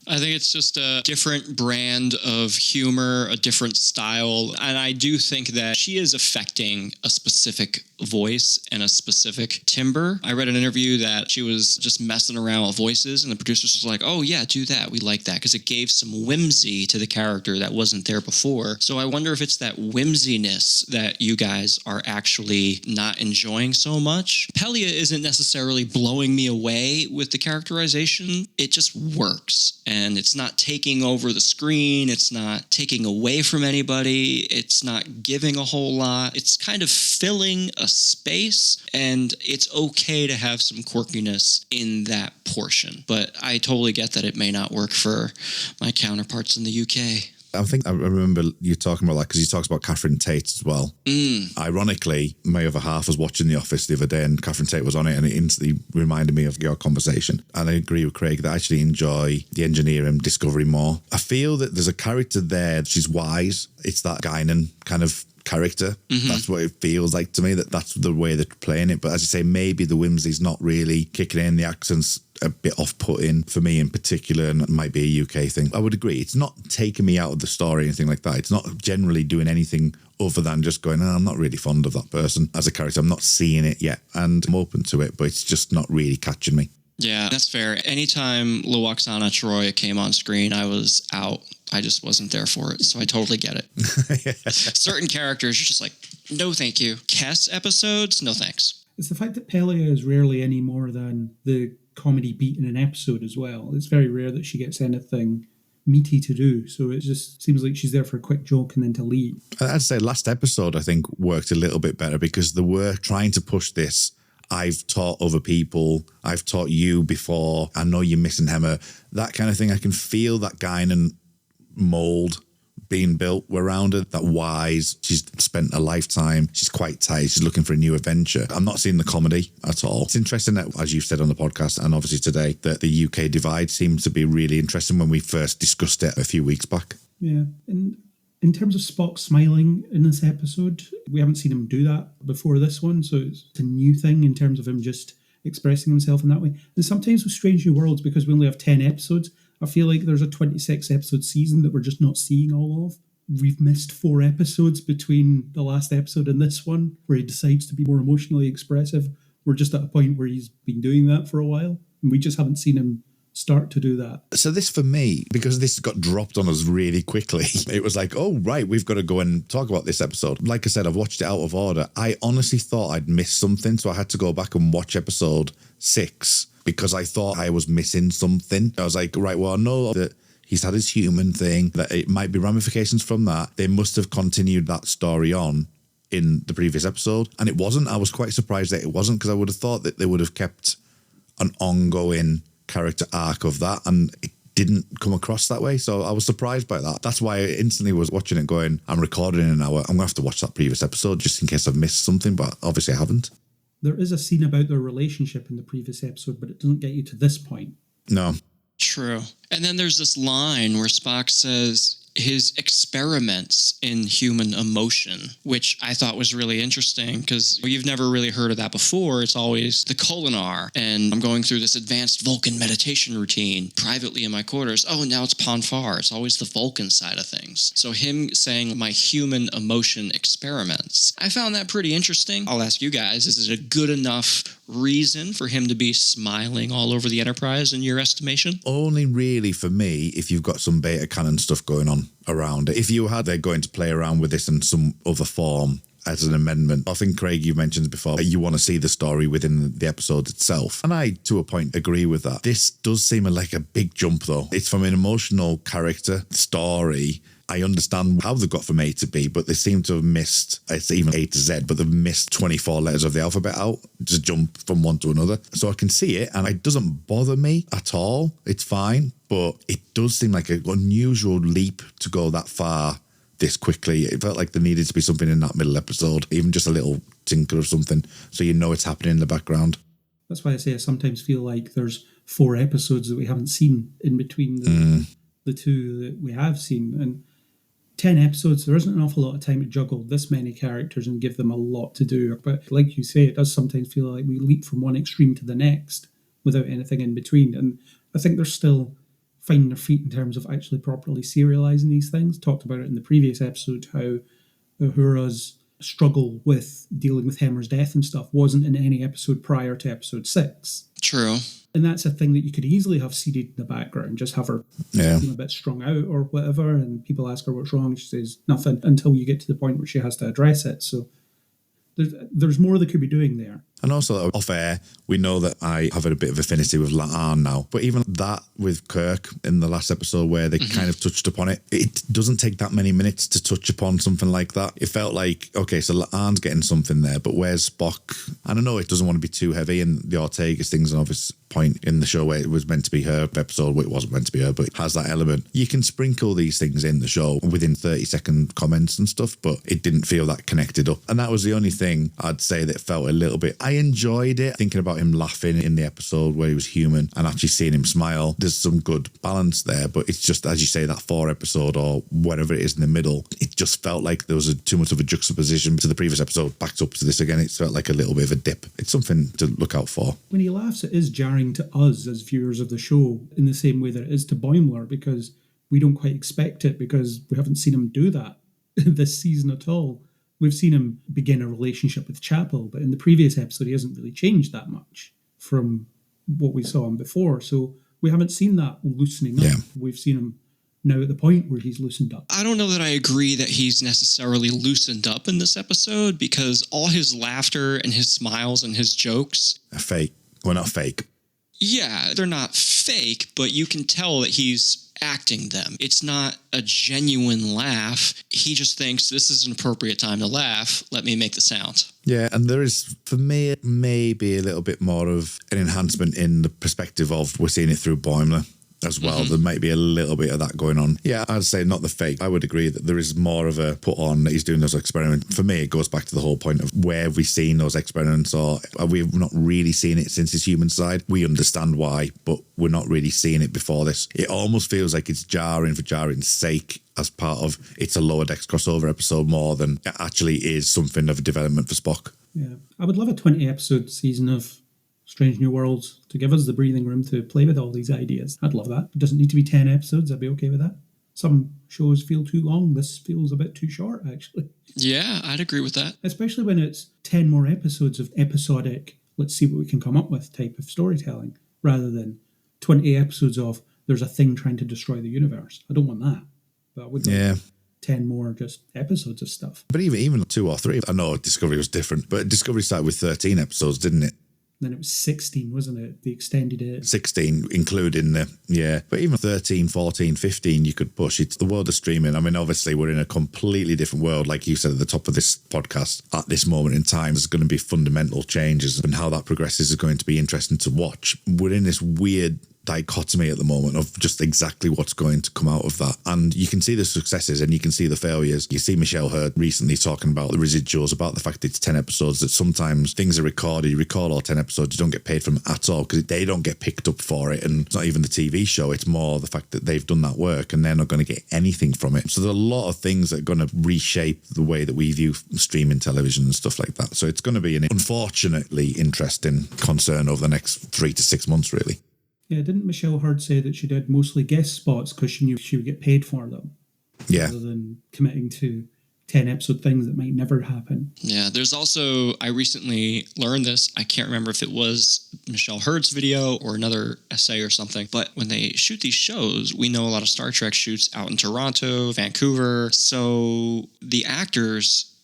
I think it's just a different brand of humor, a different style. And I do think that she is affecting a specific voice and a specific timbre. I read an interview that she was just messing around with voices, and the producers was like, oh yeah, do that. We like that, because it gave some whimsy to the character that wasn't there before. So I wonder if it's that whimsiness that you guys are actually not enjoying so much. Pelia isn't necessarily blowing me away with the characterization. It just works. And and it's not taking over the screen. It's not taking away from anybody. It's not giving a whole lot. It's kind of filling a space, and it's okay to have some quirkiness in that portion. But I totally get that it may not work for my counterparts in the UK. I think I remember you talking about that because he talks about Catherine Tate as well. Ironically, my other half was watching The Office the other day and Catherine Tate was on it, and it instantly reminded me of your conversation. And I agree with Craig that I actually enjoy the engineering discovery more. I feel that there's a character there, she's wise. It's that Guinan kind of character. That's what it feels like to me, that's the way they're playing it. But as you say, maybe the whimsy's not really kicking in, the accent's a bit off-putting for me in particular, and it might be a UK thing. I would agree. It's not taking me out of the story or anything like that. It's not generally doing anything other than just going, I'm not really fond of that person as a character. I'm not seeing it yet, and I'm open to it, but it's just not really catching me. Yeah, that's fair. Anytime Luoxana Troy came on screen, I was out. I just wasn't there for it, so I totally get it. Certain characters, you're just like, no thank you. Kess episodes, no thanks. It's the fact that Pelia is rarely any more than the comedy beat in an episode as well. It's very rare that she gets anything meaty to do, so it just seems like she's there for a quick joke and then to leave. I'd say last episode I think worked a little bit better because they were trying to push this. I've taught other people, I've taught you before, I know you're missing Hemmer, that kind of thing. I can feel that Guinan mold being built around her, that wise, she's spent a lifetime, she's quite tired, she's looking for a new adventure. I'm not seeing the comedy at all. It's interesting that, as you've said on the podcast and obviously today, that the UK divide seems to be really interesting when we first discussed it a few weeks back. Yeah, and in terms of Spock smiling in this episode, we haven't seen him do that before this one, so it's a new thing in terms of him just expressing himself in that way. And sometimes with Strange New Worlds, because we only have 10 episodes, I feel like there's a 26 episode season that we're just not seeing all of. We've missed 4 episodes between the last episode and this one, where he decides to be more emotionally expressive. We're just at a point where he's been doing that for a while, and we just haven't seen him start to do that. So this for me, because this got dropped on us really quickly, it was like, oh, right, we've got to go and talk about this episode. Like I said, I've watched it out of order. I honestly thought I'd missed something, so I had to go back and watch episode 6 because I thought I was missing something. I was like, right, well, I know that he's had his human thing, that it might be ramifications from that. They must have continued that story on in the previous episode, and it wasn't. I was quite surprised that it wasn't, because I would have thought that they would have kept an ongoing character arc of that, and it didn't come across that way, so I was surprised by that. That's why I instantly was watching it going, I'm recording in an hour, I'm going to have to watch that previous episode just in case I've missed something, but obviously I haven't. There is a scene about their relationship in the previous episode, but it doesn't get you to this point. No. True. And then there's this line where Spock says his experiments in human emotion, which I thought was really interesting because you've never really heard of that before. It's always the Kolinar, and I'm going through this advanced Vulcan meditation routine privately in my quarters. Oh, and now it's Ponfar. It's always the Vulcan side of things. So him saying my human emotion experiments, I found that pretty interesting. I'll ask you guys, is it a good enough reason for him to be smiling all over the Enterprise in your estimation? Only really for me if you've got some beta canon stuff going on around it. If you had, they're going to play around with this in some other form as an amendment. I think, Craig, you mentioned before that you want to see the story within the episode itself. And I, to a point, agree with that. This does seem like a big jump, though. It's from an emotional character story. I understand how they've got from A to B, but they seem to have missed, it's even A to Z, but they've missed 24 letters of the alphabet out, just jump from one to another. So I can see it, and it doesn't bother me at all. It's fine, but it does seem like an unusual leap to go that far this quickly. It felt like there needed to be something in that middle episode, even just a little tinker or something, so you know it's happening in the background. That's why I say I sometimes feel like there's 4 episodes that we haven't seen in between the 2 that we have seen, and 10 episodes, there isn't an awful lot of time to juggle this many characters and give them a lot to do. But like you say, it does sometimes feel like we leap from one extreme to the next without anything in between. And I think they're still finding their feet in terms of actually properly serializing these things. Talked about it in the previous episode, how Uhura's struggle with dealing with Hemmer's death and stuff wasn't in any episode prior to episode 6. True. And that's a thing that you could easily have seeded in the background, just have her a bit strung out or whatever, and people ask her what's wrong, she says nothing until you get to the point where she has to address it. So there's more they could be doing there. And also, off air, we know that I have a bit of affinity with Laan now. But even that with Kirk in the last episode where they kind of touched upon it, it doesn't take that many minutes to touch upon something like that. It felt like, okay, so Laan's getting something there, but where's Spock? And I know it doesn't want to be too heavy, and the Ortegas thing's an obvious point in the show where it was meant to be her episode, well, it wasn't meant to be her, but it has that element. You can sprinkle these things in the show within 30-second comments and stuff, but it didn't feel that connected up. And that was the only thing I'd say that felt a little bit. I enjoyed it, thinking about him laughing in the episode where he was human and actually seeing him smile. There's some good balance there, but it's just, as you say, that 4 episode or whatever it is in the middle, it just felt like there was too much of a juxtaposition to the previous episode, backed up to this again. It felt like a little bit of a dip. It's something to look out for. When he laughs, it is jarring to us as viewers of the show in the same way that it is to Boimler, because we don't quite expect it, because we haven't seen him do that this season at all. We've seen him begin a relationship with Chapel, but in the previous episode, he hasn't really changed that much from what we saw him before. So we haven't seen that loosening up. We've seen him now at the point where he's loosened up. I don't know that I agree that he's necessarily loosened up in this episode, because all his laughter and his smiles and his jokes are fake. Well, not fake. Yeah, they're not fake, but you can tell that he's acting them. It's not a genuine laugh. He just thinks this is an appropriate time to laugh. Let me make the sound. Yeah, and there is, for me, maybe a little bit more of an enhancement in the perspective of we're seeing it through Boimler as well. There might be a little bit of that going on. Yeah, I'd say not the fake. I would agree that there is more of a put on that he's doing those experiments. For me, it goes back to the whole point of where have we seen those experiments, or have we not really seen it since his human side? We understand why, but we're not really seeing it before this. It almost feels like it's jarring for jarring's sake, as part of it's a Lower Decks crossover episode more than it actually is something of a development for Spock. Yeah, I would love a 20-episode season of Strange New Worlds to give us the breathing room to play with all these ideas. I'd love that. It doesn't need to be 10 episodes. I'd be okay with that. Some shows feel too long. This feels a bit too short, actually. Yeah, I'd agree with that. Especially when it's 10 more episodes of episodic, let's see what we can come up with type of storytelling, rather than 20 episodes of there's a thing trying to destroy the universe. I don't want that. But I would like 10 more just episodes of stuff. But even 2 or 3, I know Discovery was different, but Discovery started with 13 episodes, didn't it? Then it was 16, wasn't it? The extended it. 16, including but even 13, 14, 15, you could push. It's the world of streaming. I mean, obviously, we're in a completely different world. Like you said at the top of this podcast, at this moment in time, there's going to be fundamental changes, and how that progresses is going to be interesting to watch. We're in this weird dichotomy at the moment of just exactly what's going to come out of that. And you can see the successes and you can see the failures. You see Michelle Hurd recently talking about the residuals, about the fact it's 10 episodes, that sometimes things are recorded, you record all 10 episodes, you don't get paid for them at all because they don't get picked up for it. And it's not even the TV show, it's more the fact that they've done that work and they're not going to get anything from it. So there are a lot of things that are going to reshape the way that we view streaming television and stuff like that. So it's going to be an unfortunately interesting concern over the next 3 to 6 months, really. Yeah, didn't Michelle Hurd say that she did mostly guest spots because she knew she would get paid for them? Yeah. Rather than committing to 10 episode things that might never happen. Yeah, there's also, I recently learned this, I can't remember if it was Michelle Hurd's video or another essay or something, but when they shoot these shows, we know a lot of Star Trek shoots out in Toronto, Vancouver, so the actors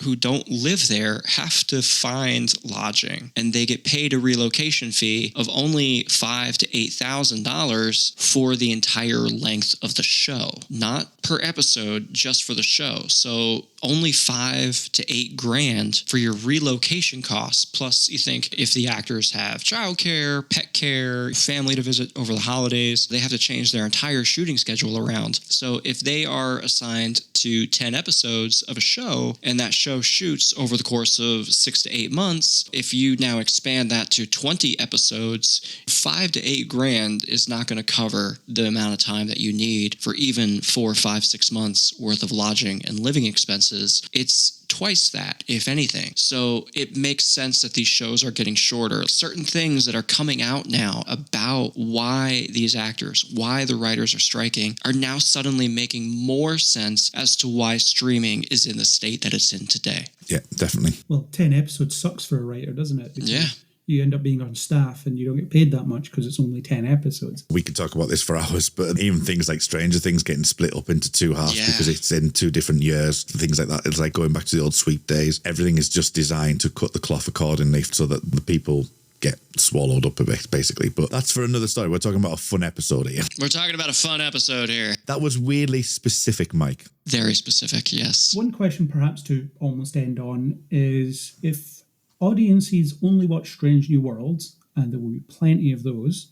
who don't live there have to find lodging, and they get paid a relocation fee of only $5,000 to $8,000 for the entire length of the show, not per episode, just for the show. So only $5,000 to $8,000 for your relocation costs. Plus, you think if the actors have childcare, pet care, family to visit over the holidays, they have to change their entire shooting schedule around. So if they are assigned to 10 episodes of a show, and that show shoots over the course of 6 to 8 months, if you now expand that to 20 episodes, $5,000 to $8,000 is not going to cover the amount of time that you need for even 4, 5, 6 months worth of lodging and living expenses. It's twice that, if anything. So it makes sense that these shows are getting shorter. Certain things that are coming out now about why these actors, why the writers are striking, are now suddenly making more sense as to why streaming is in the state that it's in today. Yeah, definitely. Well, 10 episodes sucks for a writer, doesn't it? Because you end up being on staff and you don't get paid that much because it's only 10 episodes. We could talk about this for hours, but even things like Stranger Things getting split up into two halves because it's in 2 different years, things like that. It's like going back to the old sweet days. Everything is just designed to cut the cloth accordingly so that the people get swallowed up a bit, basically. But that's for another story. We're talking about a fun episode here. We're talking about a fun episode here. That was weirdly specific, Mike. Very specific, yes. One question perhaps to almost end on is, if audiences only watch Strange New Worlds, and there will be plenty of those,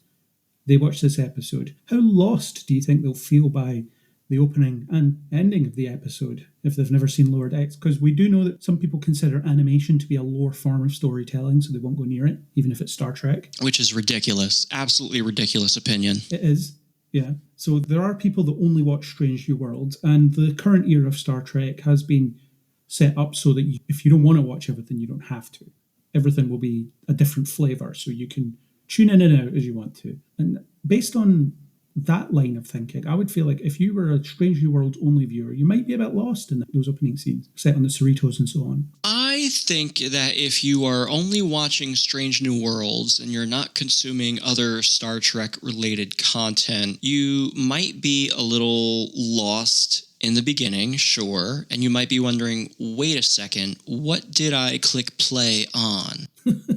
they watch this episode, how lost do you think they'll feel by the opening and ending of the episode if they've never seen Lower Decks? Because we do know that some people consider animation to be a lower form of storytelling, so they won't go near it, even if it's Star Trek. Which is ridiculous. Absolutely ridiculous opinion. It is, yeah. So there are people that only watch Strange New Worlds, and the current era of Star Trek has been set up so that if you don't want to watch everything, you don't have to. Everything will be a different flavour, so you can tune in and out as you want to. And based on that line of thinking, I would feel like if you were a Strange New Worlds only viewer, you might be a bit lost in those opening scenes, set on the Cerritos and so on. I think that if you are only watching Strange New Worlds and you're not consuming other Star Trek related content, you might be a little lost in the beginning, sure, and you might be wondering, wait a second, what did I click play on?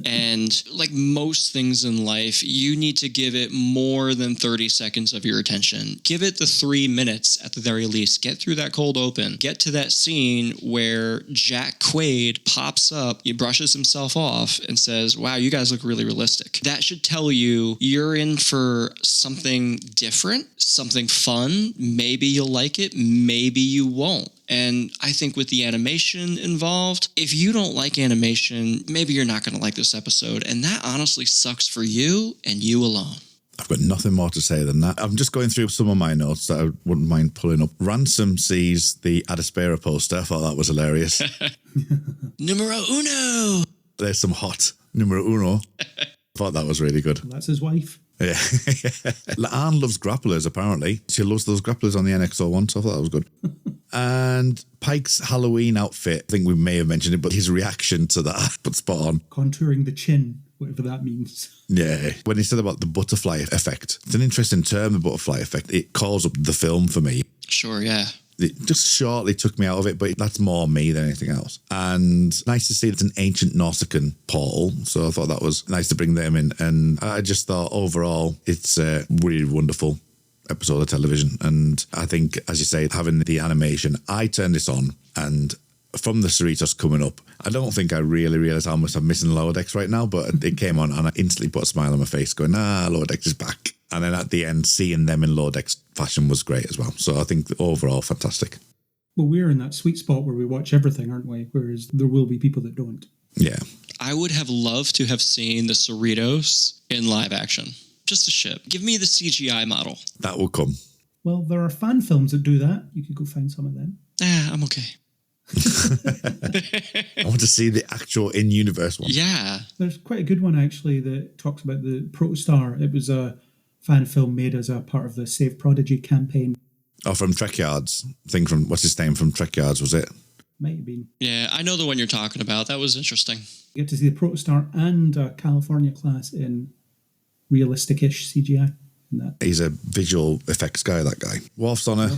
And like most things in life, you need to give it more than 30 seconds of your attention. Give it the 3 minutes at the very least. Get through that cold open. Get to that scene where Jack Quaid pops up, he brushes himself off and says, wow, you guys look really realistic. That should tell you you're in for something different, something fun. Maybe you'll like it, maybe you won't. And I think with the animation involved, if you don't like animation, maybe you're not going to like this episode. And that honestly sucks for you and you alone. I've got nothing more to say than that. I'm just going through some of my notes that I wouldn't mind pulling up. Ransom sees the Adispera poster. I thought that was hilarious. Numero uno. There's some hot numero uno. I thought that was really good. That's his wife. Yeah. Anne loves grapplers, apparently. She loves those grapplers on the NX-01, so I thought that was good. And Pike's Halloween outfit, I think we may have mentioned it, but his reaction to that, but spot on. Contouring the chin, whatever that means. Yeah. When he said about the butterfly effect, it's an interesting term, the butterfly effect. It calls up the film for me. Sure, yeah. It just shortly took me out of it, but that's more me than anything else. And nice to see it's an ancient Nausicaan portal, so I thought that was nice to bring them in. And I just thought overall it's a really wonderful episode of television. And I think, as you say, having the animation, I turned this on and from the Cerritos coming up, I don't think I really realised how much I'm missing Lower Decks right now, but it came on and I instantly put a smile on my face going, Lower Decks is back. And then at the end, seeing them in Lower Decks fashion was great as well. So I think overall, fantastic. Well, we're in that sweet spot where we watch everything, aren't we? Whereas there will be people that don't. Yeah. I would have loved to have seen the Cerritos in live action. Just a ship. Give me the CGI model. That will come. Well, there are fan films that do that. You could go find some of them. I'm okay. I want to see the actual in-universe one. Yeah. There's quite a good one, actually, that talks about the Protostar. It was a fan film made as a part of the Save Prodigy campaign. Oh, from Trek Yards. Thing from, what's his name from Trek Yards, was it? Might have been. Yeah, I know the one you're talking about. That was interesting. You get to see the Protostar and California class in realistic-ish CGI. He's a visual effects guy, that guy. Worf's Honor.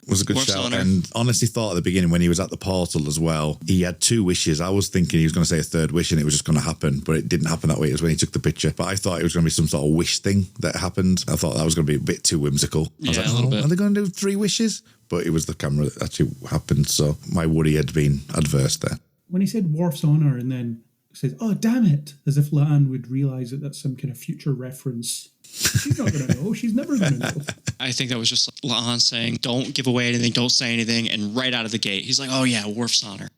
Was a good Worf's shout. Honor. And honestly thought at the beginning when he was at the portal as well, he had 2 wishes. I was thinking he was going to say a third wish and it was just going to happen, but it didn't happen that way. It was when he took the picture. But I thought it was going to be some sort of wish thing that happened. I thought that was going to be a bit too whimsical. I was Yeah, like, a little bit. Are they going to do 3 wishes? But it was the camera that actually happened. So my worry had been adverse there. When he said Worf's Honor and then says, oh, damn it, as if La'an would realise that that's some kind of future reference. She's not going to know. She's never going to know. I think that was just La'an saying, don't give away anything, don't say anything, and right out of the gate, he's like, oh yeah, Worf's Honor.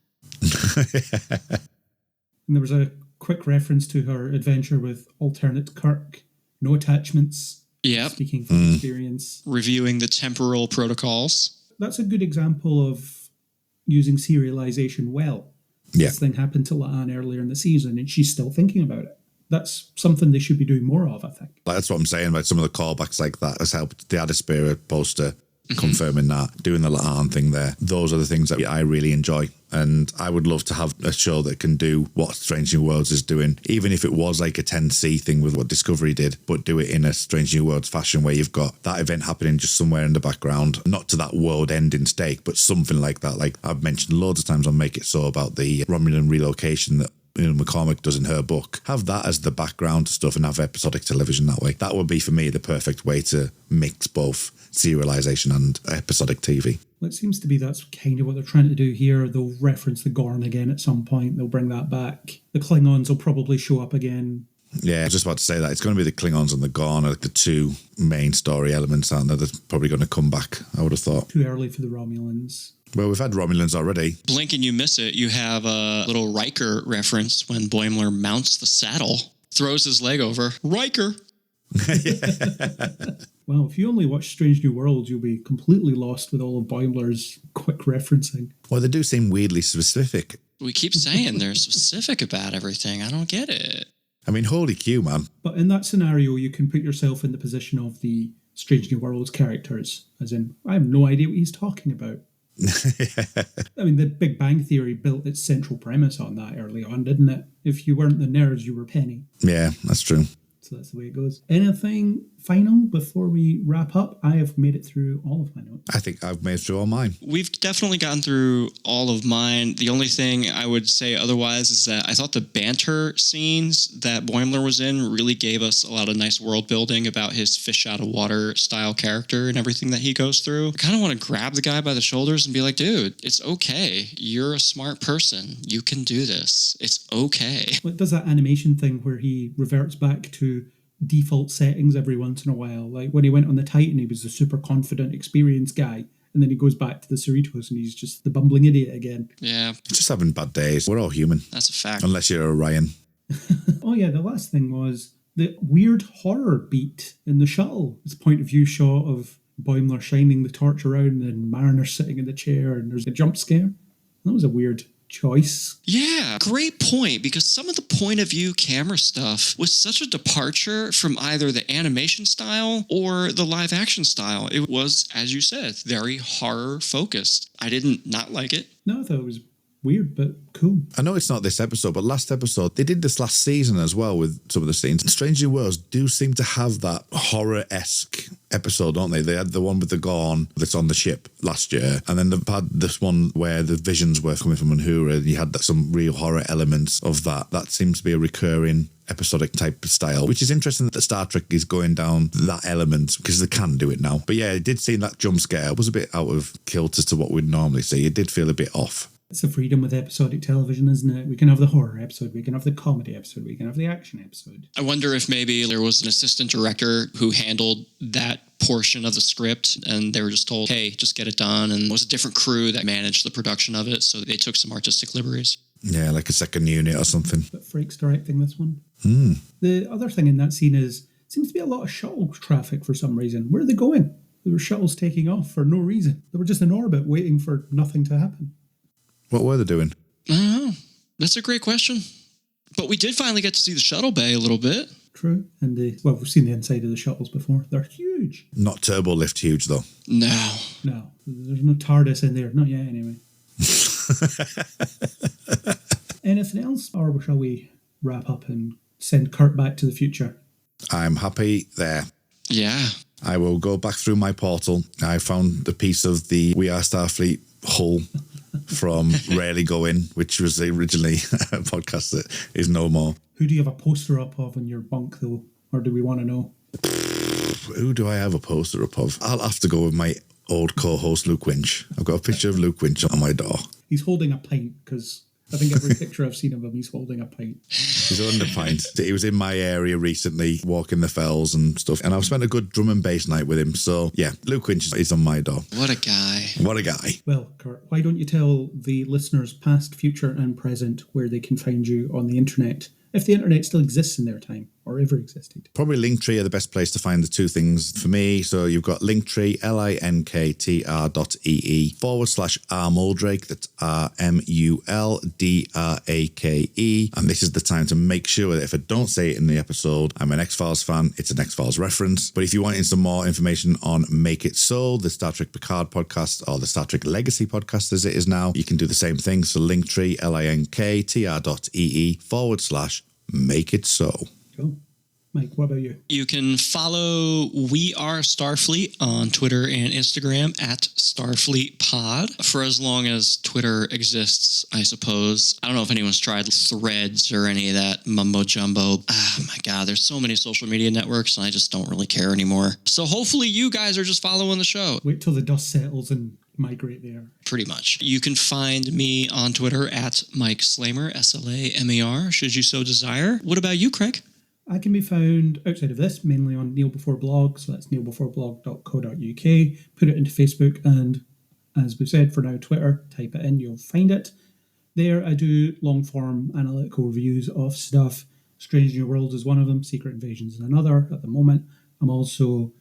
And there was a quick reference to her adventure with alternate Kirk. No attachments. Yep. Speaking from experience. Reviewing the temporal protocols. That's a good example of using serialization well. Yeah. This thing happened to La'an earlier in the season and she's still thinking about it. That's something they should be doing more of, I think. That's what I'm saying about some of the callbacks like that has helped the Adispera poster confirming that, doing the Laan thing there. Those are the things that I really enjoy. And I would love to have a show that can do what Strange New Worlds is doing, even if it was like a 10C thing with what Discovery did, but do it in a Strange New Worlds fashion where you've got that event happening just somewhere in the background, not to that world-ending stake, but something like that. Like I've mentioned loads of times on Make It So about the Romulan relocation that McCormick does in her book. Have that as the background stuff and have episodic television that way. That would be, for me, the perfect way to mix both serialization and episodic TV. Well, it seems to be that's kind of what they're trying to do here. They'll reference the Gorn again at some point. They'll bring that back. The Klingons will probably show up again. Yeah, I was just about to say that. It's going to be the Klingons and the Gorn are the two main story elements, aren't they? They're probably going to come back, I would have thought. Too early for the Romulans. Well, we've had Romulans already. Blink and you miss it. You have a little Riker reference when Boimler mounts the saddle, throws his leg over. Riker! Well, if you only watch Strange New Worlds, you'll be completely lost with all of Boimler's quick referencing. Well, they do seem weirdly specific. We keep saying they're specific about everything. I don't get it. I mean, holy Q, man. But in that scenario, you can put yourself in the position of the Strange New Worlds characters, as in, I have no idea what he's talking about. I mean, the Big Bang Theory built its central premise on that early on, didn't it? If you weren't the nerds, you were Penny. Yeah, that's true. So that's the way it goes. Anything final before we wrap up? I have made it through all of my notes. I think I've made through all mine. We've definitely gotten through all of mine. The only thing I would say otherwise is that I thought the banter scenes that Boimler was in really gave us a lot of nice world building about his fish out of water style character and everything that he goes through. I kind of want to grab the guy by the shoulders and be like, dude, it's okay. You're a smart person. You can do this. It's okay. Well, it does that animation thing where he reverts back to default settings every once in a while. Like when he went on the Titan, he was the super confident, experienced guy. And then he goes back to the Cerritos and he's just the bumbling idiot again. Yeah. Just having bad days. We're all human. That's a fact. Unless you're Orion. Oh yeah, the last thing was the weird horror beat in the shuttle. It's a point of view shot of Boimler shining the torch around and Mariner sitting in the chair and there's a jump scare. That was a weird choice. Yeah, great point, because some of the point of view camera stuff was such a departure from either the animation style or the live action style. It was, as you said, very horror focused. I didn't not like it. No, I thought it was weird, but cool. I know it's not this episode, but last episode, they did this last season as well with some of the scenes. Strange New Worlds do seem to have that horror-esque episode, don't they? They had the one with the Gorn that's on the ship last year, and then they've had this one where the visions were coming from Uhura, and you had some real horror elements of that. That seems to be a recurring episodic type of style, which is interesting that Star Trek is going down that element because they can do it now. But yeah, it did seem that jump scare was a bit out of kilter to what we'd normally see. It did feel a bit off. It's the freedom with episodic television, isn't it? We can have the horror episode, we can have the comedy episode, we can have the action episode. I wonder if maybe there was an assistant director who handled that portion of the script and they were just told, hey, just get it done. And it was a different crew that managed the production of it, so they took some artistic liberties. Yeah, like a second unit or something. But Frakes directing this one. The other thing in that scene is, seems to be a lot of shuttle traffic for some reason. Where are they going? There were shuttles taking off for no reason. They were just in orbit waiting for nothing to happen. What were they doing? I don't know. That's a great question. But we did finally get to see the shuttle bay a little bit. True. And we've seen the inside of the shuttles before. They're huge. Not turbo lift huge, though. No. No. There's no TARDIS in there. Not yet, anyway. Anything else? Or shall we wrap up and send Kurt back to the future? I'm happy there. Yeah. I will go back through my portal. I found the piece of the We Are Starfleet hull from Rarely Going, which was originally a podcast that is no more. Who do you have a poster up of in your bunk, though? Or do we want to know? Who do I have a poster up of? I'll have to go with my old co-host, Luke Winch. I've got a picture of Luke Winch on my door. He's holding a pint, because I think every picture I've seen of him, he's holding a pint. He's holding a pint. He was in my area recently, walking the fells and stuff, and I've spent a good drum and bass night with him. So, yeah, Luke Winch is on my door. What a guy. What a guy. Well, Kurt, why don't you tell the listeners past, future, and present where they can find you on the internet, if the internet still exists in their time, or ever existed. Probably Linktree are the best place to find the two things for me. So you've got Linktree, linktr.ee/rmuldrake. That's RMULDRAKE. And this is the time to make sure that if I don't say it in the episode, I'm an X-Files fan. It's an X-Files reference. But if you want some more information on Make It So, the Star Trek Picard podcast, or the Star Trek Legacy podcast as it is now, you can do the same thing. So Linktree, linktr.ee/Make It So. Cool. Mike, what about you? You can follow We Are Starfleet on Twitter and Instagram at StarfleetPod for as long as Twitter exists, I suppose. I don't know if anyone's tried Threads or any of that mumbo jumbo. Oh my God, there's so many social media networks and I just don't really care anymore. So hopefully you guys are just following the show. Wait till the dust settles and migrate there. Pretty much. You can find me on Twitter at Mike Slamer, SLAMER, should you so desire. What about you, Craig? I can be found outside of this, mainly on Neil Before Blog, so that's neilbeforeblog.co.uk. Put it into Facebook and, as we said, for now, Twitter. Type it in, you'll find it. There I do long-form analytical reviews of stuff. Strange New Worlds is one of them, Secret Invasions is another at the moment. I'm also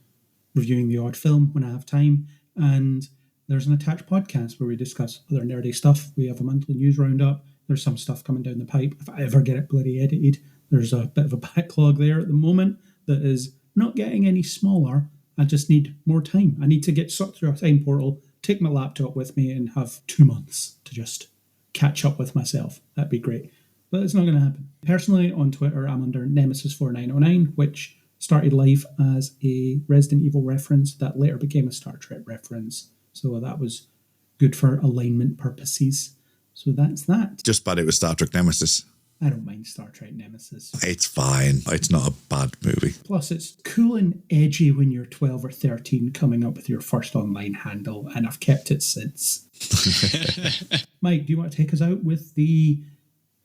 reviewing the odd film when I have time, and there's an attached podcast where we discuss other nerdy stuff. We have a monthly news roundup. There's some stuff coming down the pipe. If I ever get it bloody edited, there's a bit of a backlog there at the moment that is not getting any smaller. I just need more time. I need to get sucked through a time portal, take my laptop with me, and have 2 months to just catch up with myself. That'd be great. But it's not going to happen. Personally, on Twitter, I'm under Nemesis4909, which started life as a Resident Evil reference that later became a Star Trek reference. So that was good for alignment purposes. So that's that. Just bad it was Star Trek Nemesis. I don't mind Star Trek Nemesis. It's fine. It's not a bad movie. Plus, it's cool and edgy when you're 12 or 13 coming up with your first online handle, and I've kept it since. Mike, do you want to take us out with the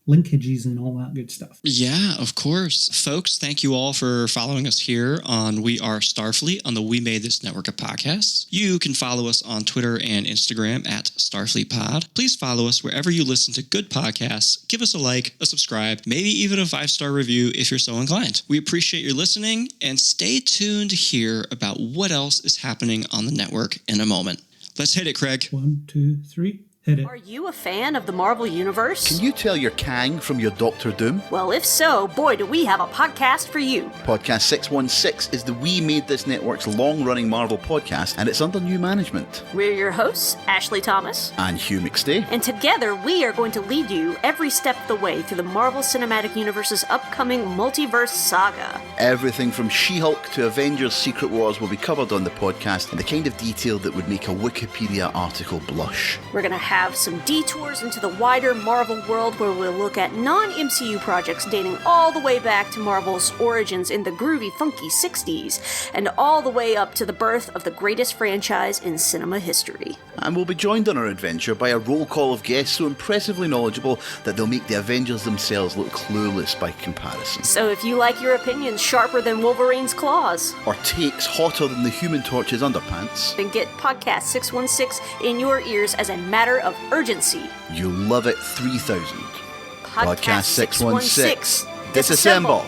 linkages and all that good stuff? Yeah, of course. Folks, thank you all for following us here on We Are Starfleet on the We Made This network of podcasts. You can follow us on Twitter and Instagram at StarfleetPod. Please follow us wherever you listen to good podcasts. Give us a like, a subscribe, maybe even a 5-star review if you're so inclined. We appreciate your listening, and stay tuned to hear about what else is happening on the network in a moment. Let's hit it, Craig. 1, 2, 3. Hit it. Are you a fan of the Marvel Universe? Can you tell your Kang from your Doctor Doom? Well, if so, boy, do we have a podcast for you. Podcast 616 is the We Made This Network's long-running Marvel podcast, and it's under new management. We're your hosts, Ashley Thomas and Hugh McStay. And together, we are going to lead you every step of the way through the Marvel Cinematic Universe's upcoming multiverse saga. Everything from She-Hulk to Avengers Secret Wars will be covered on the podcast in the kind of detail that would make a Wikipedia article blush. We're going to have some detours into the wider Marvel world where we'll look at non-MCU projects dating all the way back to Marvel's origins in the groovy, funky 60s, and all the way up to the birth of the greatest franchise in cinema history. And we'll be joined on our adventure by a roll call of guests so impressively knowledgeable that they'll make the Avengers themselves look clueless by comparison. So if you like your opinions sharper than Wolverine's claws, or takes hotter than the Human Torch's underpants, then get Podcast 616 in your ears as a matter of urgency. You'll love it 3000. Podcast 616. Disassemble.